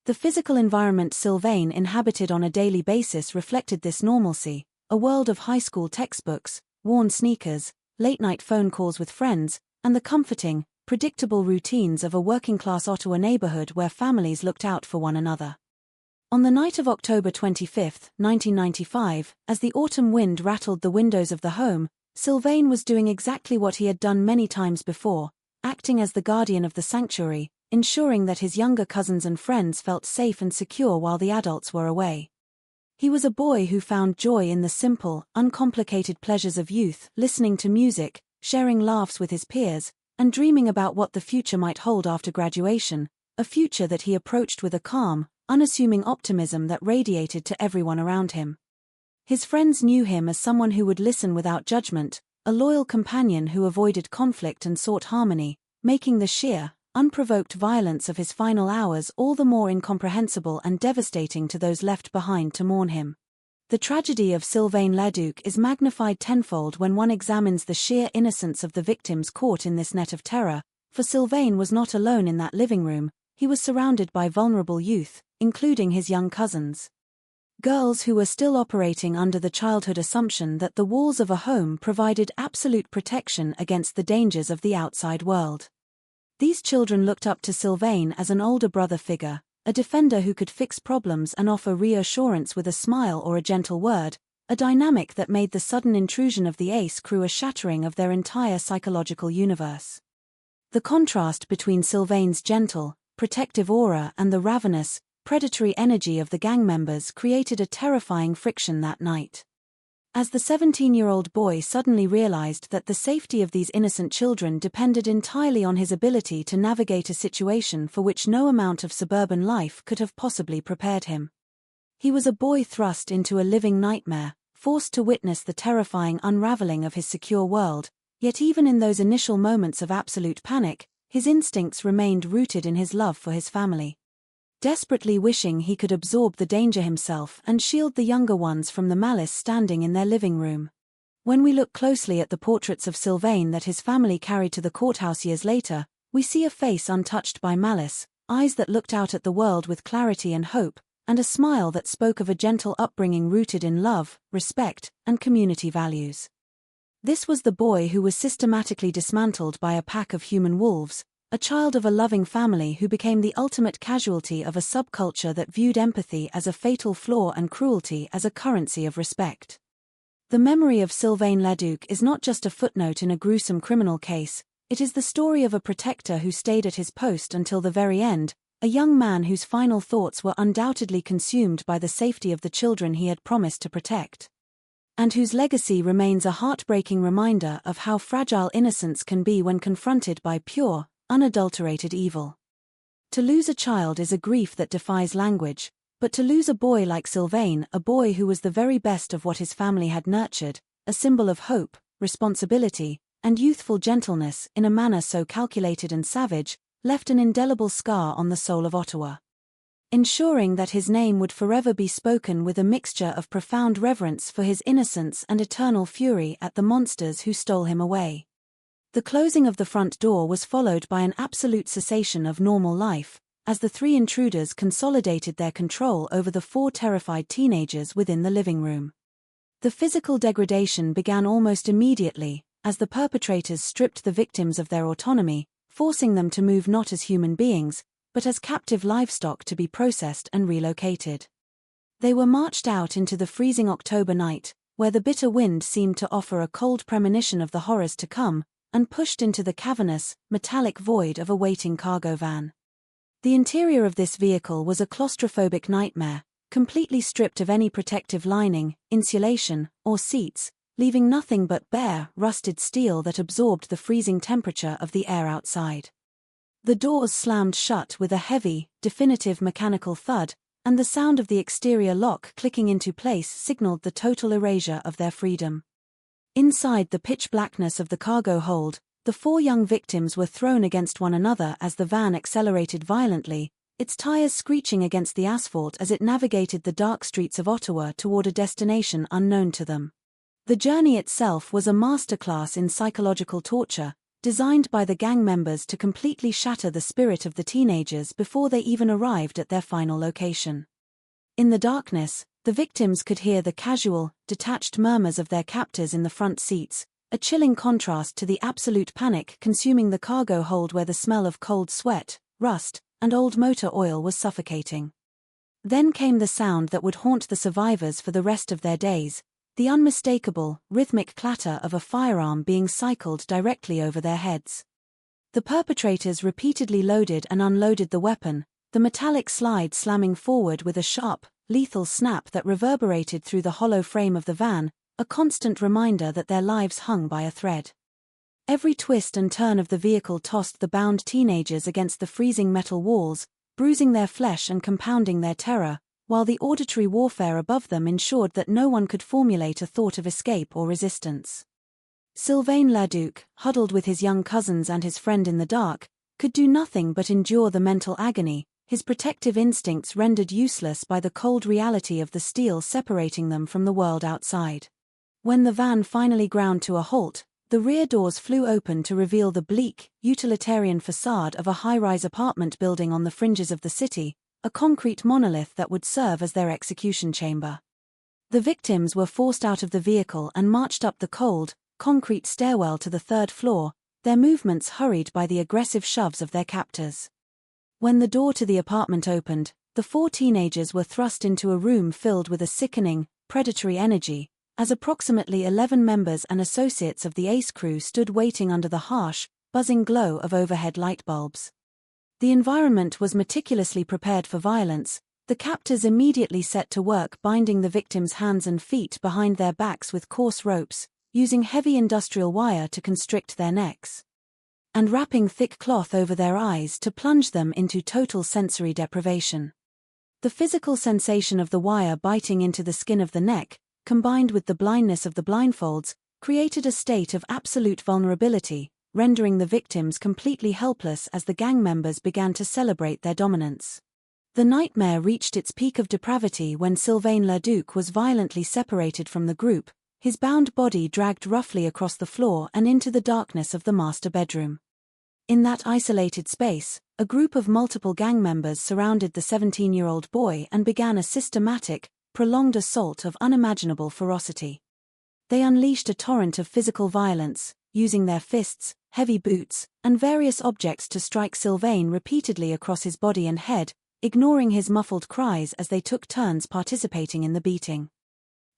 The physical environment Sylvain inhabited on a daily basis reflected this normalcy, a world of high school textbooks, worn sneakers, late-night phone calls with friends, and the comforting, predictable routines of a working-class Ottawa neighborhood where families looked out for one another. On the night of October 25, 1995, as the autumn wind rattled the windows of the home, Sylvain was doing exactly what he had done many times before, acting as the guardian of the sanctuary, ensuring that his younger cousins and friends felt safe and secure while the adults were away. He was a boy who found joy in the simple, uncomplicated pleasures of youth, listening to music, sharing laughs with his peers, and dreaming about what the future might hold after graduation, a future that he approached with a calm, unassuming optimism that radiated to everyone around him. His friends knew him as someone who would listen without judgment, a loyal companion who avoided conflict and sought harmony, making the sheer, unprovoked violence of his final hours all the more incomprehensible and devastating to those left behind to mourn him. The tragedy of Sylvain Leduc is magnified tenfold when one examines the sheer innocence of the victims caught in this net of terror, for Sylvain was not alone in that living room, he was surrounded by vulnerable youth, including his young cousins. Girls who were still operating under the childhood assumption that the walls of a home provided absolute protection against the dangers of the outside world. These children looked up to Sylvain as an older brother figure, a defender who could fix problems and offer reassurance with a smile or a gentle word, a dynamic that made the sudden intrusion of the Ace crew a shattering of their entire psychological universe. The contrast between Sylvain's gentle, protective aura and the ravenous, predatory energy of the gang members created a terrifying friction that night. as the 17-year-old boy suddenly realized that the safety of these innocent children depended entirely on his ability to navigate a situation for which no amount of suburban life could have possibly prepared him. He was a boy thrust into a living nightmare, forced to witness the terrifying unraveling of his secure world, yet even in those initial moments of absolute panic, his instincts remained rooted in his love for his family. Desperately wishing he could absorb the danger himself and shield the younger ones from the malice standing in their living room. When we look closely at the portraits of Sylvain that his family carried to the courthouse years later, we see a face untouched by malice, eyes that looked out at the world with clarity and hope, and a smile that spoke of a gentle upbringing rooted in love, respect, and community values. This was the boy who was systematically dismantled by a pack of human wolves, a child of a loving family who became the ultimate casualty of a subculture that viewed empathy as a fatal flaw and cruelty as a currency of respect. The memory of Sylvain Leduc is not just a footnote in a gruesome criminal case, it is the story of a protector who stayed at his post until the very end, a young man whose final thoughts were undoubtedly consumed by the safety of the children he had promised to protect, and whose legacy remains a heartbreaking reminder of how fragile innocence can be when confronted by pure, unadulterated evil. To lose a child is a grief that defies language, but to lose a boy like Sylvain, a boy who was the very best of what his family had nurtured, a symbol of hope, responsibility, and youthful gentleness in a manner so calculated and savage, left an indelible scar on the soul of Ottawa, ensuring that his name would forever be spoken with a mixture of profound reverence for his innocence and eternal fury at the monsters who stole him away. The closing of the front door was followed by an absolute cessation of normal life, as the three intruders consolidated their control over the four terrified teenagers within the living room. The physical degradation began almost immediately, as the perpetrators stripped the victims of their autonomy, forcing them to move not as human beings, but as captive livestock to be processed and relocated. They were marched out into the freezing October night, where the bitter wind seemed to offer a cold premonition of the horrors to come, and pushed into the cavernous, metallic void of a waiting cargo van. The interior of this vehicle was a claustrophobic nightmare, completely stripped of any protective lining, insulation, or seats, leaving nothing but bare, rusted steel that absorbed the freezing temperature of the air outside. The doors slammed shut with a heavy, definitive mechanical thud, and the sound of the exterior lock clicking into place signaled the total erasure of their freedom. Inside the pitch blackness of the cargo hold, the four young victims were thrown against one another as the van accelerated violently, its tires screeching against the asphalt as it navigated the dark streets of Ottawa toward a destination unknown to them. The journey itself was a masterclass in psychological torture, designed by the gang members to completely shatter the spirit of the teenagers before they even arrived at their final location. In the darkness, the victims could hear the casual, detached murmurs of their captors in the front seats, a chilling contrast to the absolute panic consuming the cargo hold where the smell of cold sweat, rust, and old motor oil was suffocating. Then came the sound that would haunt the survivors for the rest of their days, the unmistakable, rhythmic clatter of a firearm being cycled directly over their heads. The perpetrators repeatedly loaded and unloaded the weapon, the metallic slide slamming forward with a sharp, lethal snap that reverberated through the hollow frame of the van, a constant reminder that their lives hung by a thread. Every twist and turn of the vehicle tossed the bound teenagers against the freezing metal walls, bruising their flesh and compounding their terror, while the auditory warfare above them ensured that no one could formulate a thought of escape or resistance. Sylvain Leduc, huddled with his young cousins and his friend in the dark, could do nothing but endure the mental agony, his protective instincts rendered useless by the cold reality of the steel separating them from the world outside. When the van finally ground to a halt, the rear doors flew open to reveal the bleak, utilitarian facade of a high-rise apartment building on the fringes of the city, a concrete monolith that would serve as their execution chamber. The victims were forced out of the vehicle and marched up the cold, concrete stairwell to the third floor, their movements hurried by the aggressive shoves of their captors. When the door to the apartment opened, the four teenagers were thrust into a room filled with a sickening, predatory energy, as approximately 11 members and associates of the ACE crew stood waiting under the harsh, buzzing glow of overhead light bulbs. The environment was meticulously prepared for violence, The captors immediately set to work binding the victims' hands and feet behind their backs with coarse ropes, using heavy industrial wire to constrict their necks, and wrapping thick cloth over their eyes to plunge them into total sensory deprivation. The physical sensation of the wire biting into the skin of the neck, combined with the blindness of the blindfolds, created a state of absolute vulnerability, rendering the victims completely helpless as the gang members began to celebrate their dominance. The nightmare reached its peak of depravity when Sylvain Leduc was violently separated from the group, his bound body dragged roughly across the floor and into the darkness of the master bedroom. In that isolated space, a group of multiple gang members surrounded the 17-year-old boy and began a systematic, prolonged assault of unimaginable ferocity. They unleashed a torrent of physical violence, using their fists, heavy boots, and various objects to strike Sylvain repeatedly across his body and head, ignoring his muffled cries as they took turns participating in the beating.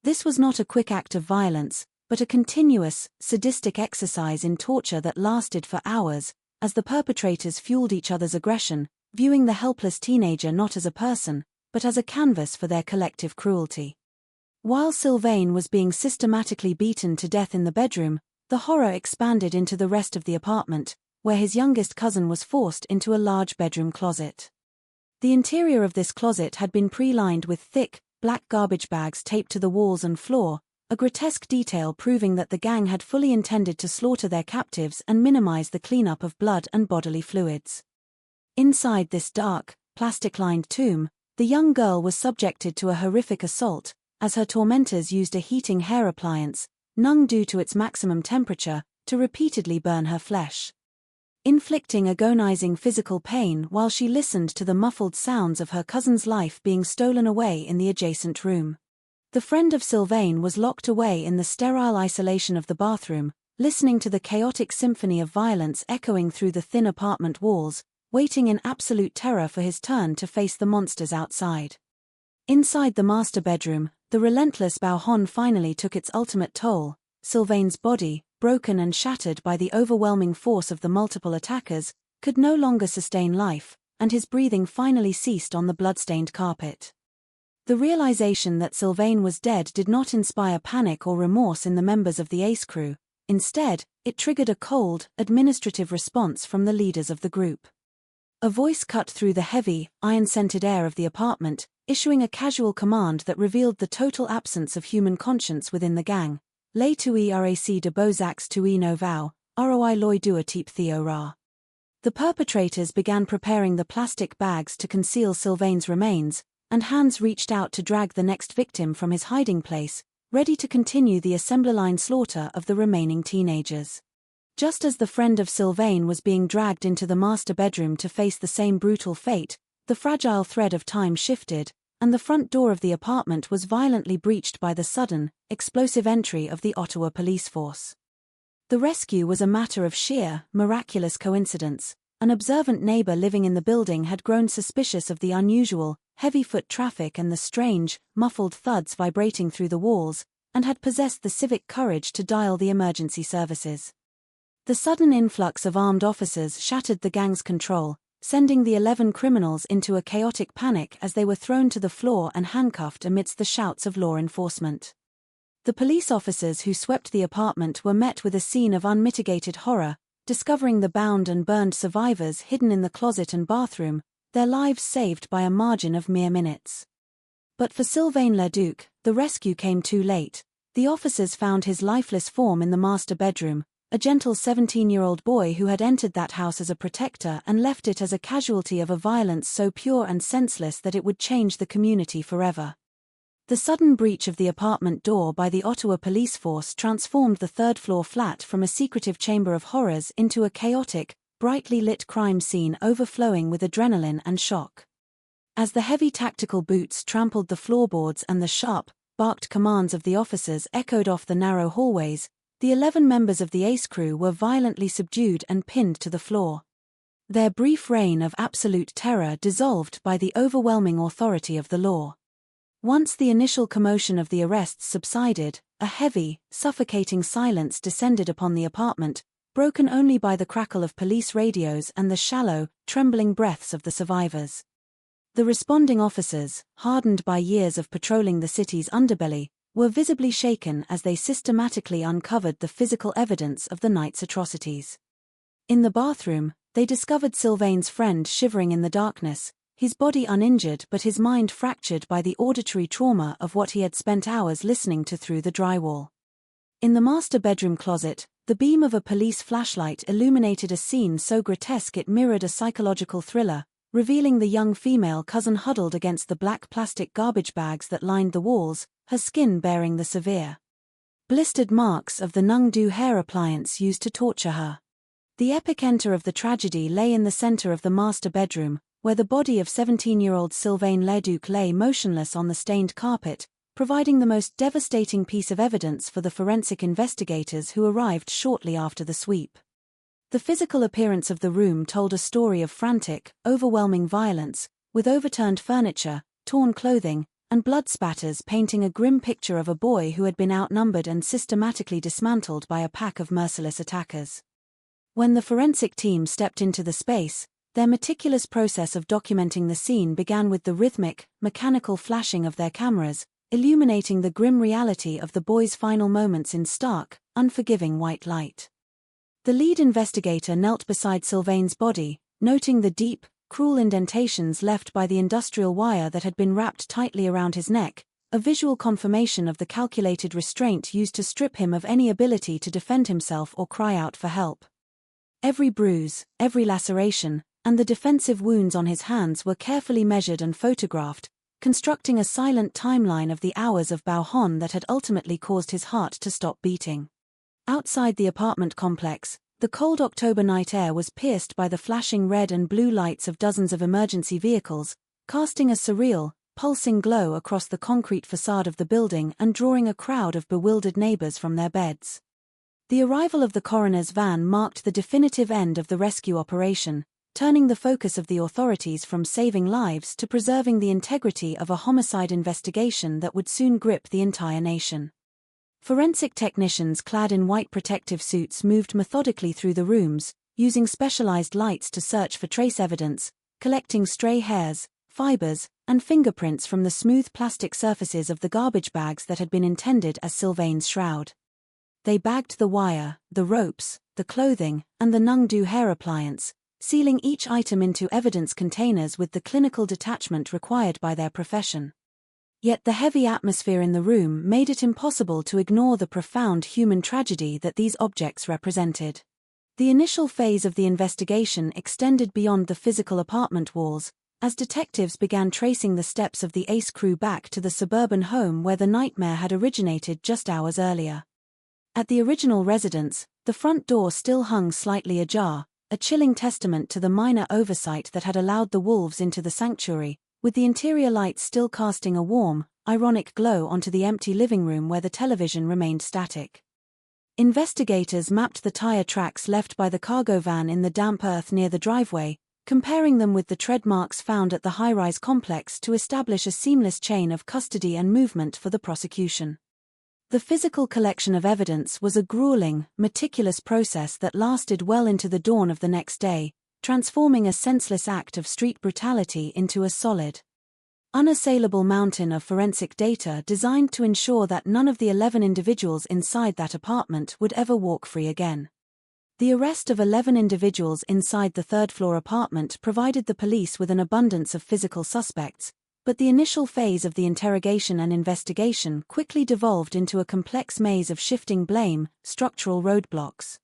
This was not a quick act of violence, but a continuous, sadistic exercise in torture that lasted for hours, as the perpetrators fueled each other's aggression, viewing the helpless teenager not as a person, but as a canvas for their collective cruelty. While Sylvain was being systematically beaten to death in the bedroom, the horror expanded into the rest of the apartment, where his youngest cousin was forced into a large bedroom closet. The interior of this closet had been pre-lined with thick, black garbage bags taped to the walls and floor, a grotesque detail proving that the gang had fully intended to slaughter their captives and minimize the cleanup of blood and bodily fluids. Inside this dark, plastic-lined tomb, the young girl was subjected to a horrific assault, as her tormentors used a heating hair appliance, Nung due to its maximum temperature, to repeatedly burn her flesh, inflicting agonizing physical pain while she listened to the muffled sounds of her cousin's life being stolen away in the adjacent room. The friend of Sylvain was locked away in the sterile isolation of the bathroom, listening to the chaotic symphony of violence echoing through the thin apartment walls, waiting in absolute terror for his turn to face the monsters outside. Inside the master bedroom, the relentless Bao Hon finally took its ultimate toll. Sylvain's body, broken and shattered by the overwhelming force of the multiple attackers, could no longer sustain life, and his breathing finally ceased on the blood-stained carpet. The realization that Sylvain was dead did not inspire panic or remorse in the members of the Ace crew. Instead, it triggered a cold, administrative response from the leaders of the group. A voice cut through the heavy, iron-scented air of the apartment, issuing a casual command that revealed the total absence of human conscience within the gang. Les tui rac de beaux actes tui no vau, roi loi dua type theo ra. The perpetrators began preparing the plastic bags to conceal Sylvain's remains, and hands reached out to drag the next victim from his hiding place, ready to continue the assembly line slaughter of the remaining teenagers. Just as the friend of Sylvain was being dragged into the master bedroom to face the same brutal fate, the fragile thread of time shifted, and the front door of the apartment was violently breached by the sudden, explosive entry of the Ottawa police force. The rescue was a matter of sheer, miraculous coincidence. An observant neighbor living in the building had grown suspicious of the unusual, heavy foot traffic and the strange, muffled thuds vibrating through the walls, and had possessed the civic courage to dial the emergency services. The sudden influx of armed officers shattered the gang's control, sending the 11 criminals into a chaotic panic as they were thrown to the floor and handcuffed amidst the shouts of law enforcement. The police officers who swept the apartment were met with a scene of unmitigated horror, discovering the bound and burned survivors hidden in the closet and bathroom, their lives saved by a margin of mere minutes. But for Sylvain Leduc, the rescue came too late. The officers found his lifeless form in the master bedroom, a gentle 17-year-old boy who had entered that house as a protector and left it as a casualty of a violence so pure and senseless that it would change the community forever. The sudden breach of the apartment door by the Ottawa police force transformed the third-floor flat from a secretive chamber of horrors into a chaotic, brightly lit crime scene overflowing with adrenaline and shock. As the heavy tactical boots trampled the floorboards and the sharp, barked commands of the officers echoed off the narrow hallways, the 11 members of the Ace crew were violently subdued and pinned to the floor. Their brief reign of absolute terror dissolved by the overwhelming authority of the law. Once the initial commotion of the arrests subsided, a heavy, suffocating silence descended upon the apartment, broken only by the crackle of police radios and the shallow, trembling breaths of the survivors. The responding officers, hardened by years of patrolling the city's underbelly, were visibly shaken as they systematically uncovered the physical evidence of the night's atrocities. In the bathroom, they discovered Sylvain's friend shivering in the darkness, his body uninjured but his mind fractured by the auditory trauma of what he had spent hours listening to through the drywall. In the master bedroom closet, the beam of a police flashlight illuminated a scene so grotesque it mirrored a psychological thriller, revealing the young female cousin huddled against the black plastic garbage bags that lined the walls, her skin bearing the severe, blistered marks of the Nung Do hair appliance used to torture her. The epicenter of the tragedy lay in the center of the master bedroom, where the body of 17-year-old Sylvain Leduc lay motionless on the stained carpet, providing the most devastating piece of evidence for the forensic investigators who arrived shortly after the sweep. The physical appearance of the room told a story of frantic, overwhelming violence, with overturned furniture, torn clothing, and blood spatters painting a grim picture of a boy who had been outnumbered and systematically dismantled by a pack of merciless attackers. When the forensic team stepped into the space, their meticulous process of documenting the scene began with the rhythmic, mechanical flashing of their cameras, illuminating the grim reality of the boy's final moments in stark, unforgiving white light. The lead investigator knelt beside Sylvain's body, noting the deep, cruel indentations left by the industrial wire that had been wrapped tightly around his neck, a visual confirmation of the calculated restraint used to strip him of any ability to defend himself or cry out for help. Every bruise, every laceration, and the defensive wounds on his hands were carefully measured and photographed, constructing a silent timeline of the hours of bouillon that had ultimately caused his heart to stop beating. Outside the apartment complex, the cold October night air was pierced by the flashing red and blue lights of dozens of emergency vehicles, casting a surreal, pulsing glow across the concrete facade of the building and drawing a crowd of bewildered neighbors from their beds. The arrival of the coroner's van marked the definitive end of the rescue operation, turning the focus of the authorities from saving lives to preserving the integrity of a homicide investigation that would soon grip the entire nation. Forensic technicians clad in white protective suits moved methodically through the rooms, using specialized lights to search for trace evidence, collecting stray hairs, fibers, and fingerprints from the smooth plastic surfaces of the garbage bags that had been intended as Sylvain's shroud. They bagged the wire, the ropes, the clothing, and the Nung Do hair appliance, sealing each item into evidence containers with the clinical detachment required by their profession. Yet the heavy atmosphere in the room made it impossible to ignore the profound human tragedy that these objects represented. The initial phase of the investigation extended beyond the physical apartment walls, as detectives began tracing the steps of the ACE crew back to the suburban home where the nightmare had originated just hours earlier. At the original residence, the front door still hung slightly ajar, a chilling testament to the minor oversight that had allowed the wolves into the sanctuary, with the interior lights still casting a warm, ironic glow onto the empty living room where the television remained static. Investigators mapped the tire tracks left by the cargo van in the damp earth near the driveway, comparing them with the tread marks found at the high-rise complex to establish a seamless chain of custody and movement for the prosecution. The physical collection of evidence was a grueling, meticulous process that lasted well into the dawn of the next day, transforming a senseless act of street brutality into a solid, unassailable mountain of forensic data designed to ensure that none of the 11 individuals inside that apartment would ever walk free again. The arrest of 11 individuals inside the third-floor apartment provided the police with an abundance of physical suspects, but the initial phase of the interrogation and investigation quickly devolved into a complex maze of shifting blame, structural roadblocks,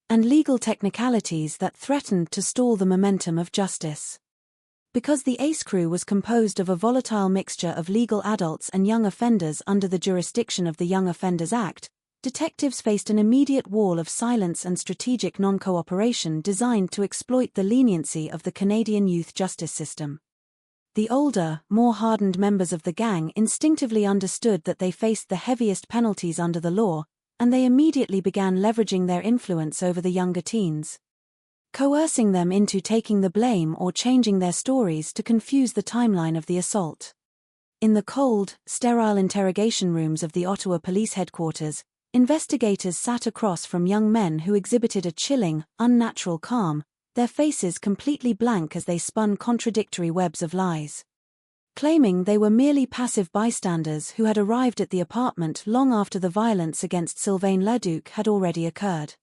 and legal technicalities that threatened to stall the momentum of justice. Because the ACE crew was composed of a volatile mixture of legal adults and young offenders under the jurisdiction of the Young Offenders Act, detectives faced an immediate wall of silence and strategic non-cooperation designed to exploit the leniency of the Canadian youth justice system. The older, more hardened members of the gang instinctively understood that they faced the heaviest penalties under the law, and they immediately began leveraging their influence over the younger teens, coercing them into taking the blame or changing their stories to confuse the timeline of the assault. In the cold, sterile interrogation rooms of the Ottawa Police Headquarters, investigators sat across from young men who exhibited a chilling, unnatural calm, their faces completely blank as they spun contradictory webs of lies. Claiming they were merely passive bystanders who had arrived at the apartment long after the violence against Sylvain Leduc had already occurred.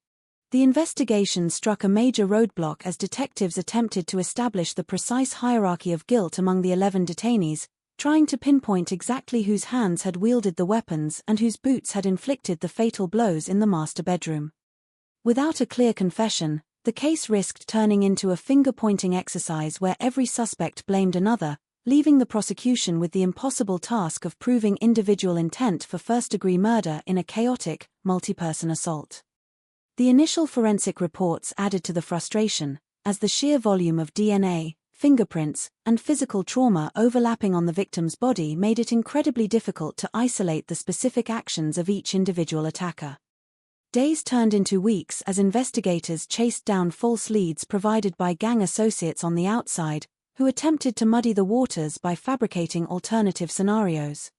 The investigation struck a major roadblock as detectives attempted to establish the precise hierarchy of guilt among the 11 detainees, trying to pinpoint exactly whose hands had wielded the weapons and whose boots had inflicted the fatal blows in the master bedroom. Without a clear confession, the case risked turning into a finger-pointing exercise where every suspect blamed another, leaving the prosecution with the impossible task of proving individual intent for first-degree murder in a chaotic, multi-person assault. The initial forensic reports added to the frustration, as the sheer volume of DNA, fingerprints, and physical trauma overlapping on the victim's body made it incredibly difficult to isolate the specific actions of each individual attacker. Days turned into weeks as investigators chased down false leads provided by gang associates on the outside, who attempted to muddy the waters by fabricating alternative scenarios.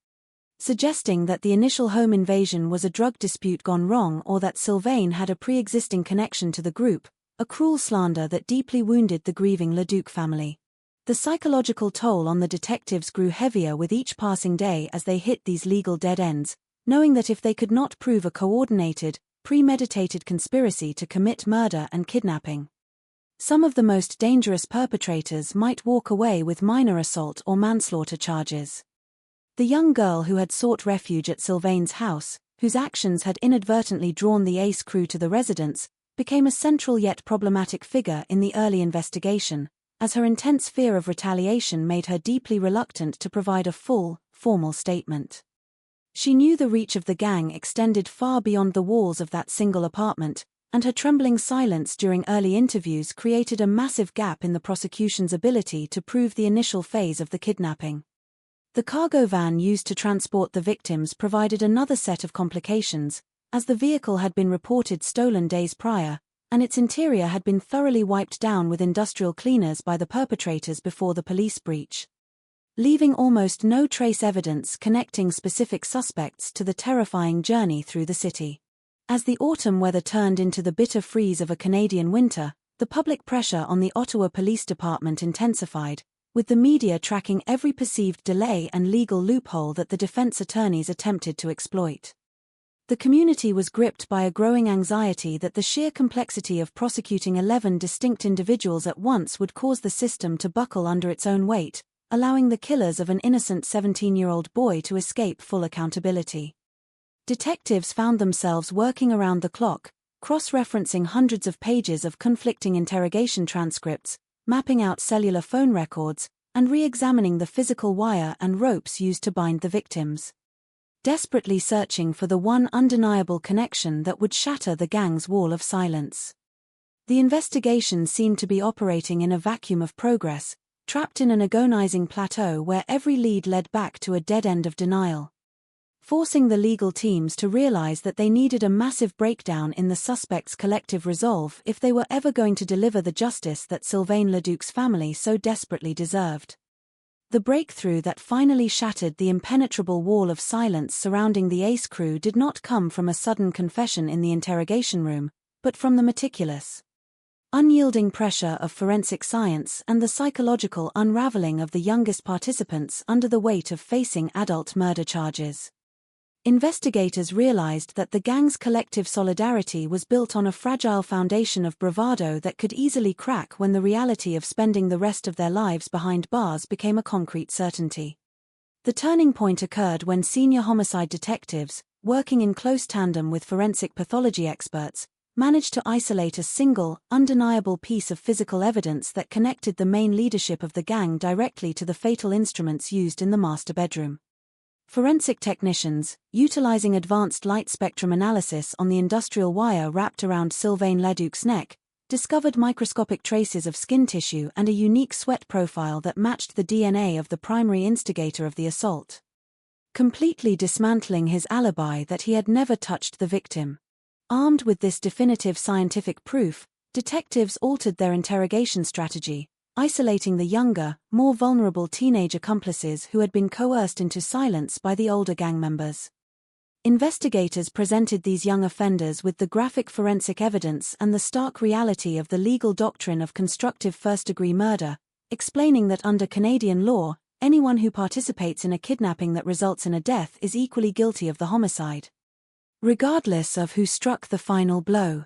Suggesting that the initial home invasion was a drug dispute gone wrong or that Sylvain had a pre-existing connection to the group, a cruel slander that deeply wounded the grieving Leduc family. The psychological toll on the detectives grew heavier with each passing day as they hit these legal dead ends, knowing that if they could not prove a coordinated, premeditated conspiracy to commit murder and kidnapping, some of the most dangerous perpetrators might walk away with minor assault or manslaughter charges. The young girl who had sought refuge at Sylvain's house, whose actions had inadvertently drawn the ACE crew to the residence, became a central yet problematic figure in the early investigation, as her intense fear of retaliation made her deeply reluctant to provide a full, formal statement. She knew the reach of the gang extended far beyond the walls of that single apartment, and her trembling silence during early interviews created a massive gap in the prosecution's ability to prove the initial phase of the kidnapping. The cargo van used to transport the victims provided another set of complications, as the vehicle had been reported stolen days prior, and its interior had been thoroughly wiped down with industrial cleaners by the perpetrators before the police breach, leaving almost no trace evidence connecting specific suspects to the terrifying journey through the city. As the autumn weather turned into the bitter freeze of a Canadian winter, the public pressure on the Ottawa Police Department intensified, with the media tracking every perceived delay and legal loophole that the defense attorneys attempted to exploit. The community was gripped by a growing anxiety that the sheer complexity of prosecuting 11 distinct individuals at once would cause the system to buckle under its own weight, allowing the killers of an innocent 17-year-old boy to escape full accountability. Detectives found themselves working around the clock, cross-referencing hundreds of pages of conflicting interrogation transcripts, mapping out cellular phone records, and re-examining the physical wire and ropes used to bind the victims, desperately searching for the one undeniable connection that would shatter the gang's wall of silence. The investigation seemed to be operating in a vacuum of progress, trapped in an agonizing plateau where every lead led back to a dead end of denial, forcing the legal teams to realize that they needed a massive breakdown in the suspects' collective resolve if they were ever going to deliver the justice that Sylvain Leduc's family so desperately deserved. The breakthrough that finally shattered the impenetrable wall of silence surrounding the ACE crew did not come from a sudden confession in the interrogation room, but from the meticulous, unyielding pressure of forensic science and the psychological unraveling of the youngest participants under the weight of facing adult murder charges. Investigators realized that the gang's collective solidarity was built on a fragile foundation of bravado that could easily crack when the reality of spending the rest of their lives behind bars became a concrete certainty. The turning point occurred when senior homicide detectives, working in close tandem with forensic pathology experts, managed to isolate a single, undeniable piece of physical evidence that connected the main leadership of the gang directly to the fatal instruments used in the master bedroom. Forensic technicians, utilizing advanced light spectrum analysis on the industrial wire wrapped around Sylvain Leduc's neck, discovered microscopic traces of skin tissue and a unique sweat profile that matched the DNA of the primary instigator of the assault, completely dismantling his alibi that he had never touched the victim. Armed with this definitive scientific proof, detectives altered their interrogation strategy, isolating the younger, more vulnerable teenage accomplices who had been coerced into silence by the older gang members. Investigators presented these young offenders with the graphic forensic evidence and the stark reality of the legal doctrine of constructive first-degree murder, explaining that under Canadian law, anyone who participates in a kidnapping that results in a death is equally guilty of the homicide, regardless of who struck the final blow.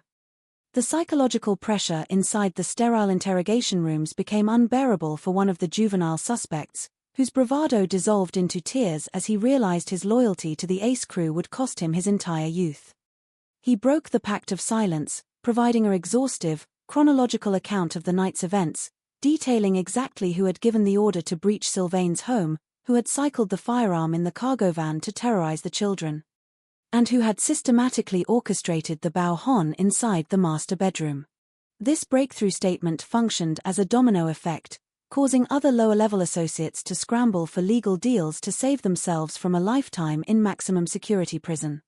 The psychological pressure inside the sterile interrogation rooms became unbearable for one of the juvenile suspects, whose bravado dissolved into tears as he realized his loyalty to the Ace crew would cost him his entire youth. He broke the pact of silence, providing an exhaustive, chronological account of the night's events, detailing exactly who had given the order to breach Sylvain's home, who had cycled the firearm in the cargo van to terrorize the children, and who had systematically orchestrated the bow hon inside the master bedroom. This breakthrough statement functioned as a domino effect, causing other lower-level associates to scramble for legal deals to save themselves from a lifetime in maximum security prison.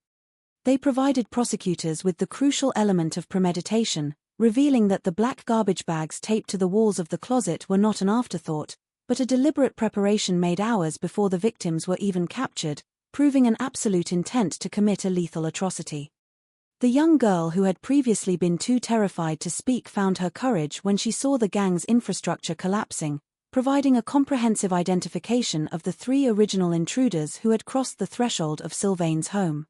They provided prosecutors with the crucial element of premeditation, revealing that the black garbage bags taped to the walls of the closet were not an afterthought, but a deliberate preparation made hours before the victims were even captured, proving an absolute intent to commit a lethal atrocity. The young girl who had previously been too terrified to speak found her courage when she saw the gang's infrastructure collapsing, providing a comprehensive identification of the 3 original intruders who had crossed the threshold of Sylvain's home.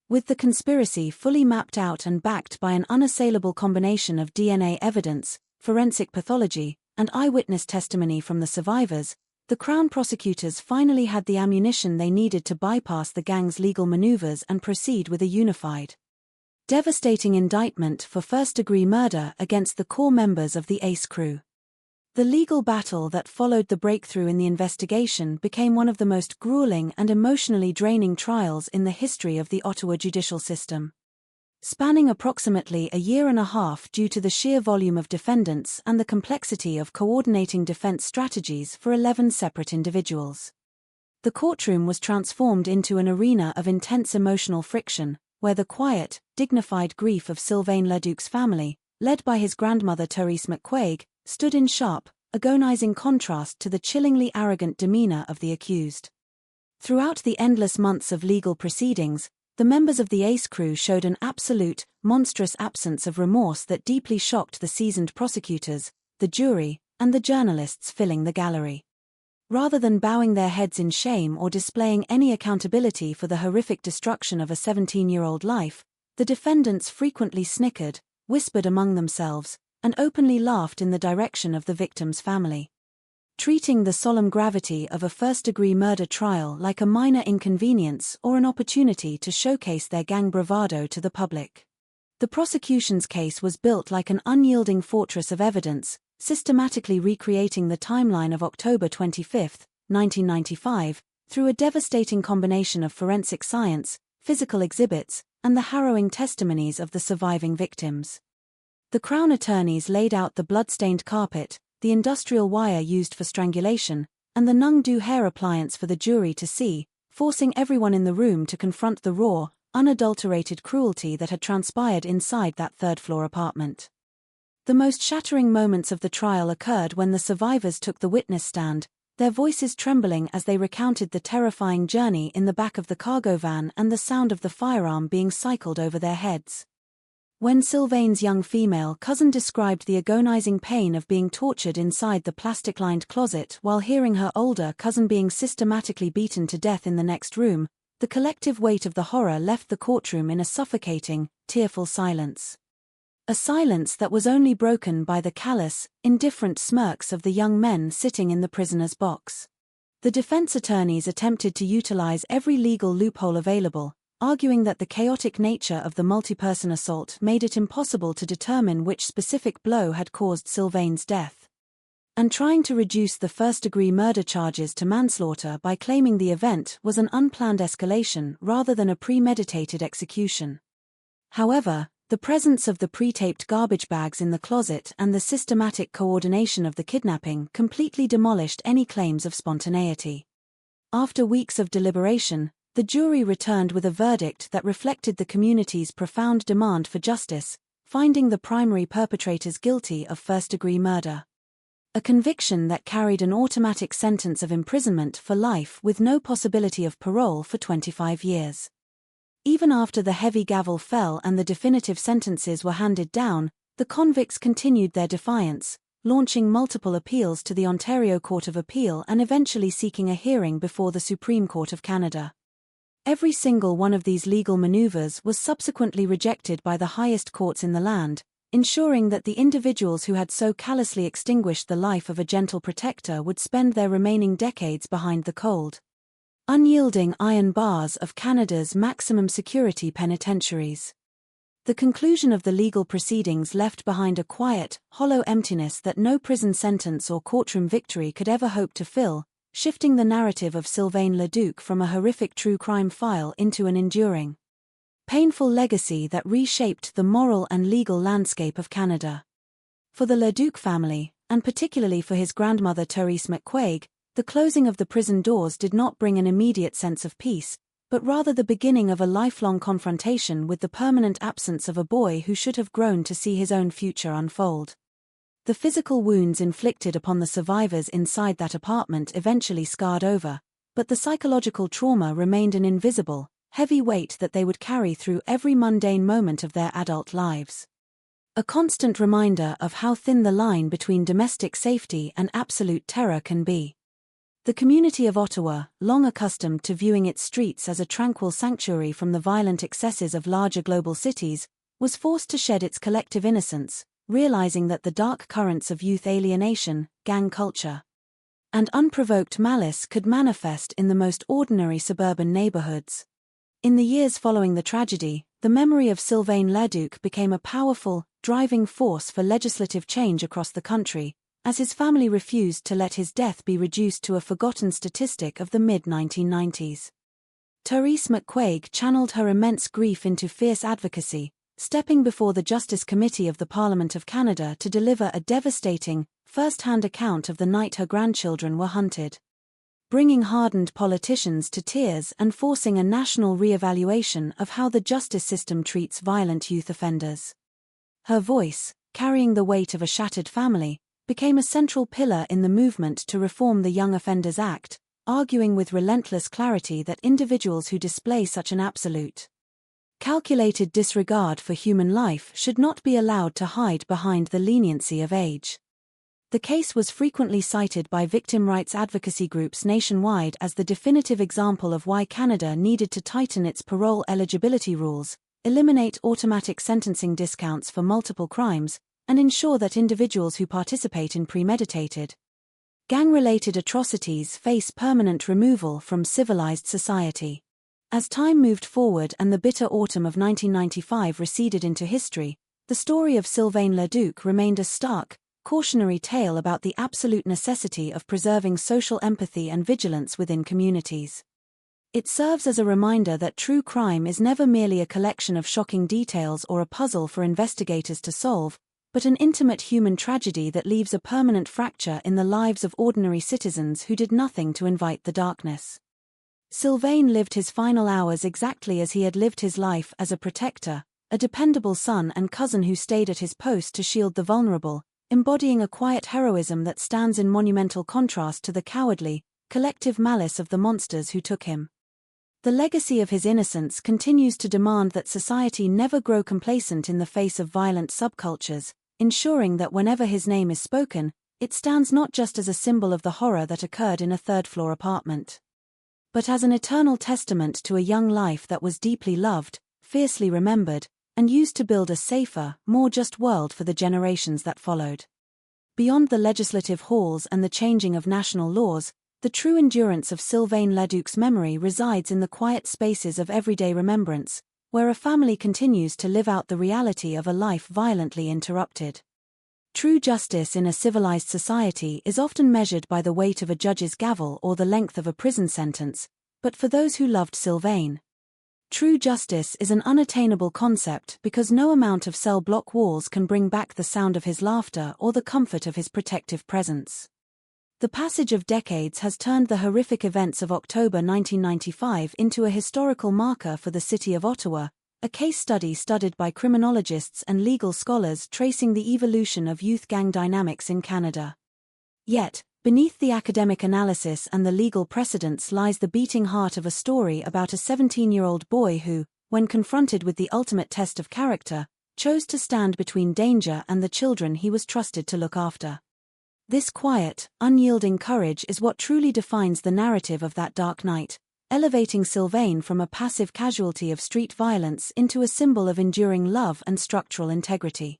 With the conspiracy fully mapped out and backed by an unassailable combination of DNA evidence, forensic pathology, and eyewitness testimony from the survivors, the Crown prosecutors finally had the ammunition they needed to bypass the gang's legal maneuvers and proceed with a unified, devastating indictment for first-degree murder against the core members of the Ace crew. The legal battle that followed the breakthrough in the investigation became one of the most grueling and emotionally draining trials in the history of the Ottawa judicial system. Spanning approximately a year and a half due to the sheer volume of defendants and the complexity of coordinating defense strategies for 11 separate individuals. The courtroom was transformed into an arena of intense emotional friction, where the quiet, dignified grief of Sylvain Leduc's family, led by his grandmother Therese McQuaig, stood in sharp, agonizing contrast to the chillingly arrogant demeanor of the accused. Throughout the endless months of legal proceedings, the members of the Ace crew showed an absolute, monstrous absence of remorse that deeply shocked the seasoned prosecutors, the jury, and the journalists filling the gallery. Rather than bowing their heads in shame or displaying any accountability for the horrific destruction of a 17-year-old life, the defendants frequently snickered, whispered among themselves, and openly laughed in the direction of the victim's family, treating the solemn gravity of a first-degree murder trial like a minor inconvenience or an opportunity to showcase their gang bravado to the public. The prosecution's case was built like an unyielding fortress of evidence, systematically recreating the timeline of October 25, 1995, through a devastating combination of forensic science, physical exhibits, and the harrowing testimonies of the surviving victims. The Crown attorneys laid out the blood-stained carpet, the industrial wire used for strangulation, and the Nung-Do hair appliance for the jury to see, forcing everyone in the room to confront the raw, unadulterated cruelty that had transpired inside that third-floor apartment. The most shattering moments of the trial occurred when the survivors took the witness stand, their voices trembling as they recounted the terrifying journey in the back of the cargo van and the sound of the firearm being cycled over their heads. When Sylvain's young female cousin described the agonizing pain of being tortured inside the plastic-lined closet while hearing her older cousin being systematically beaten to death in the next room, the collective weight of the horror left the courtroom in a suffocating, tearful silence. A silence that was only broken by the callous, indifferent smirks of the young men sitting in the prisoner's box. The defense attorneys attempted to utilize every legal loophole available, arguing that the chaotic nature of the multi-person assault made it impossible to determine which specific blow had caused Sylvain's death, and trying to reduce the first-degree murder charges to manslaughter by claiming the event was an unplanned escalation rather than a premeditated execution. However, the presence of the pre-taped garbage bags in the closet and the systematic coordination of the kidnapping completely demolished any claims of spontaneity. After weeks of deliberation, the jury returned with a verdict that reflected the community's profound demand for justice, finding the primary perpetrators guilty of first-degree murder. A conviction that carried an automatic sentence of imprisonment for life with no possibility of parole for 25 years. Even after the heavy gavel fell and the definitive sentences were handed down, the convicts continued their defiance, launching multiple appeals to the Ontario Court of Appeal and eventually seeking a hearing before the Supreme Court of Canada. Every single one of these legal maneuvers was subsequently rejected by the highest courts in the land, ensuring that the individuals who had so callously extinguished the life of a gentle protector would spend their remaining decades behind the cold, unyielding iron bars of Canada's maximum security penitentiaries. The conclusion of the legal proceedings left behind a quiet, hollow emptiness that no prison sentence or courtroom victory could ever hope to fill, shifting the narrative of Sylvain Leduc from a horrific true crime file into an enduring, painful legacy that reshaped the moral and legal landscape of Canada. For the Leduc family, and particularly for his grandmother Therese McQuaig, the closing of the prison doors did not bring an immediate sense of peace, but rather the beginning of a lifelong confrontation with the permanent absence of a boy who should have grown to see his own future unfold. The physical wounds inflicted upon the survivors inside that apartment eventually scarred over, but the psychological trauma remained an invisible, heavy weight that they would carry through every mundane moment of their adult lives. A constant reminder of how thin the line between domestic safety and absolute terror can be. The community of Ottawa, long accustomed to viewing its streets as a tranquil sanctuary from the violent excesses of larger global cities, was forced to shed its collective innocence, realizing that the dark currents of youth alienation, gang culture, and unprovoked malice could manifest in the most ordinary suburban neighborhoods. In the years following the tragedy, the memory of Sylvain Leduc became a powerful, driving force for legislative change across the country, as his family refused to let his death be reduced to a forgotten statistic of the mid-1990s. Therese McQuaig channeled her immense grief into fierce advocacy, stepping before the Justice Committee of the Parliament of Canada to deliver a devastating, first-hand account of the night her grandchildren were hunted, bringing hardened politicians to tears and forcing a national re-evaluation of how the justice system treats violent youth offenders. Her voice, carrying the weight of a shattered family, became a central pillar in the movement to reform the Young Offenders Act, arguing with relentless clarity that individuals who display such an absolute, calculated disregard for human life should not be allowed to hide behind the leniency of age. The case was frequently cited by victim rights advocacy groups nationwide as the definitive example of why Canada needed to tighten its parole eligibility rules, eliminate automatic sentencing discounts for multiple crimes, and ensure that individuals who participate in premeditated, gang-related atrocities face permanent removal from civilized society. As time moved forward and the bitter autumn of 1995 receded into history, the story of Sylvain Leduc remained a stark, cautionary tale about the absolute necessity of preserving social empathy and vigilance within communities. It serves as a reminder that true crime is never merely a collection of shocking details or a puzzle for investigators to solve, but an intimate human tragedy that leaves a permanent fracture in the lives of ordinary citizens who did nothing to invite the darkness. Sylvain lived his final hours exactly as he had lived his life as a protector, a dependable son and cousin who stayed at his post to shield the vulnerable, embodying a quiet heroism that stands in monumental contrast to the cowardly, collective malice of the monsters who took him. The legacy of his innocence continues to demand that society never grow complacent in the face of violent subcultures, ensuring that whenever his name is spoken, it stands not just as a symbol of the horror that occurred in a third-floor apartment, but as an eternal testament to a young life that was deeply loved, fiercely remembered, and used to build a safer, more just world for the generations that followed. Beyond the legislative halls and the changing of national laws, the true endurance of Sylvain Leduc's memory resides in the quiet spaces of everyday remembrance, where a family continues to live out the reality of a life violently interrupted. True justice in a civilized society is often measured by the weight of a judge's gavel or the length of a prison sentence, but for those who loved Sylvain, true justice is an unattainable concept because no amount of cell block walls can bring back the sound of his laughter or the comfort of his protective presence. The passage of decades has turned the horrific events of October 1995 into a historical marker for the city of Ottawa, a case study studied by criminologists and legal scholars tracing the evolution of youth gang dynamics in Canada. Yet, beneath the academic analysis and the legal precedents lies the beating heart of a story about a 17-year-old boy who, when confronted with the ultimate test of character, chose to stand between danger and the children he was trusted to look after. This quiet, unyielding courage is what truly defines the narrative of that dark night, elevating Sylvain from a passive casualty of street violence into a symbol of enduring love and structural integrity.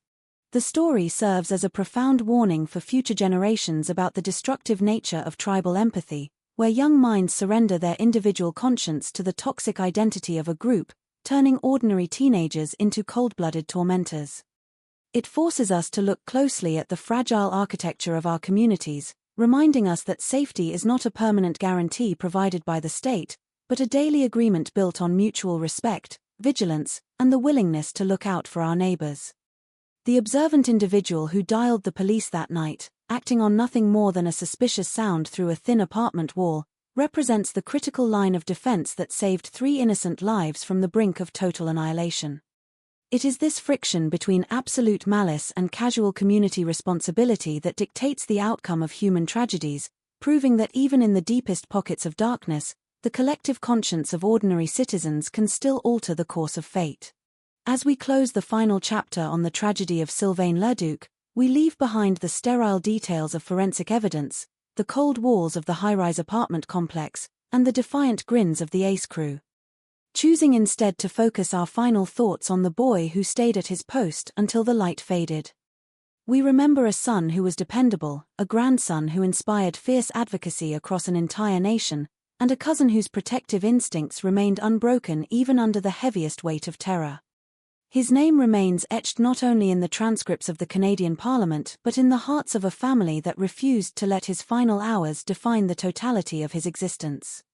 The story serves as a profound warning for future generations about the destructive nature of tribal empathy, where young minds surrender their individual conscience to the toxic identity of a group, turning ordinary teenagers into cold-blooded tormentors. It forces us to look closely at the fragile architecture of our communities, reminding us that safety is not a permanent guarantee provided by the state, but a daily agreement built on mutual respect, vigilance, and the willingness to look out for our neighbors. The observant individual who dialed the police that night, acting on nothing more than a suspicious sound through a thin apartment wall, represents the critical line of defense that saved 3 innocent lives from the brink of total annihilation. It is this friction between absolute malice and casual community responsibility that dictates the outcome of human tragedies, proving that even in the deepest pockets of darkness, the collective conscience of ordinary citizens can still alter the course of fate. As we close the final chapter on the tragedy of Sylvain Leduc, we leave behind the sterile details of forensic evidence, the cold walls of the high-rise apartment complex, and the defiant grins of the Ace crew. Choosing instead to focus our final thoughts on the boy who stayed at his post until the light faded. We remember a son who was dependable, a grandson who inspired fierce advocacy across an entire nation, and a cousin whose protective instincts remained unbroken even under the heaviest weight of terror. His name remains etched not only in the transcripts of the Canadian Parliament but in the hearts of a family that refused to let his final hours define the totality of his existence.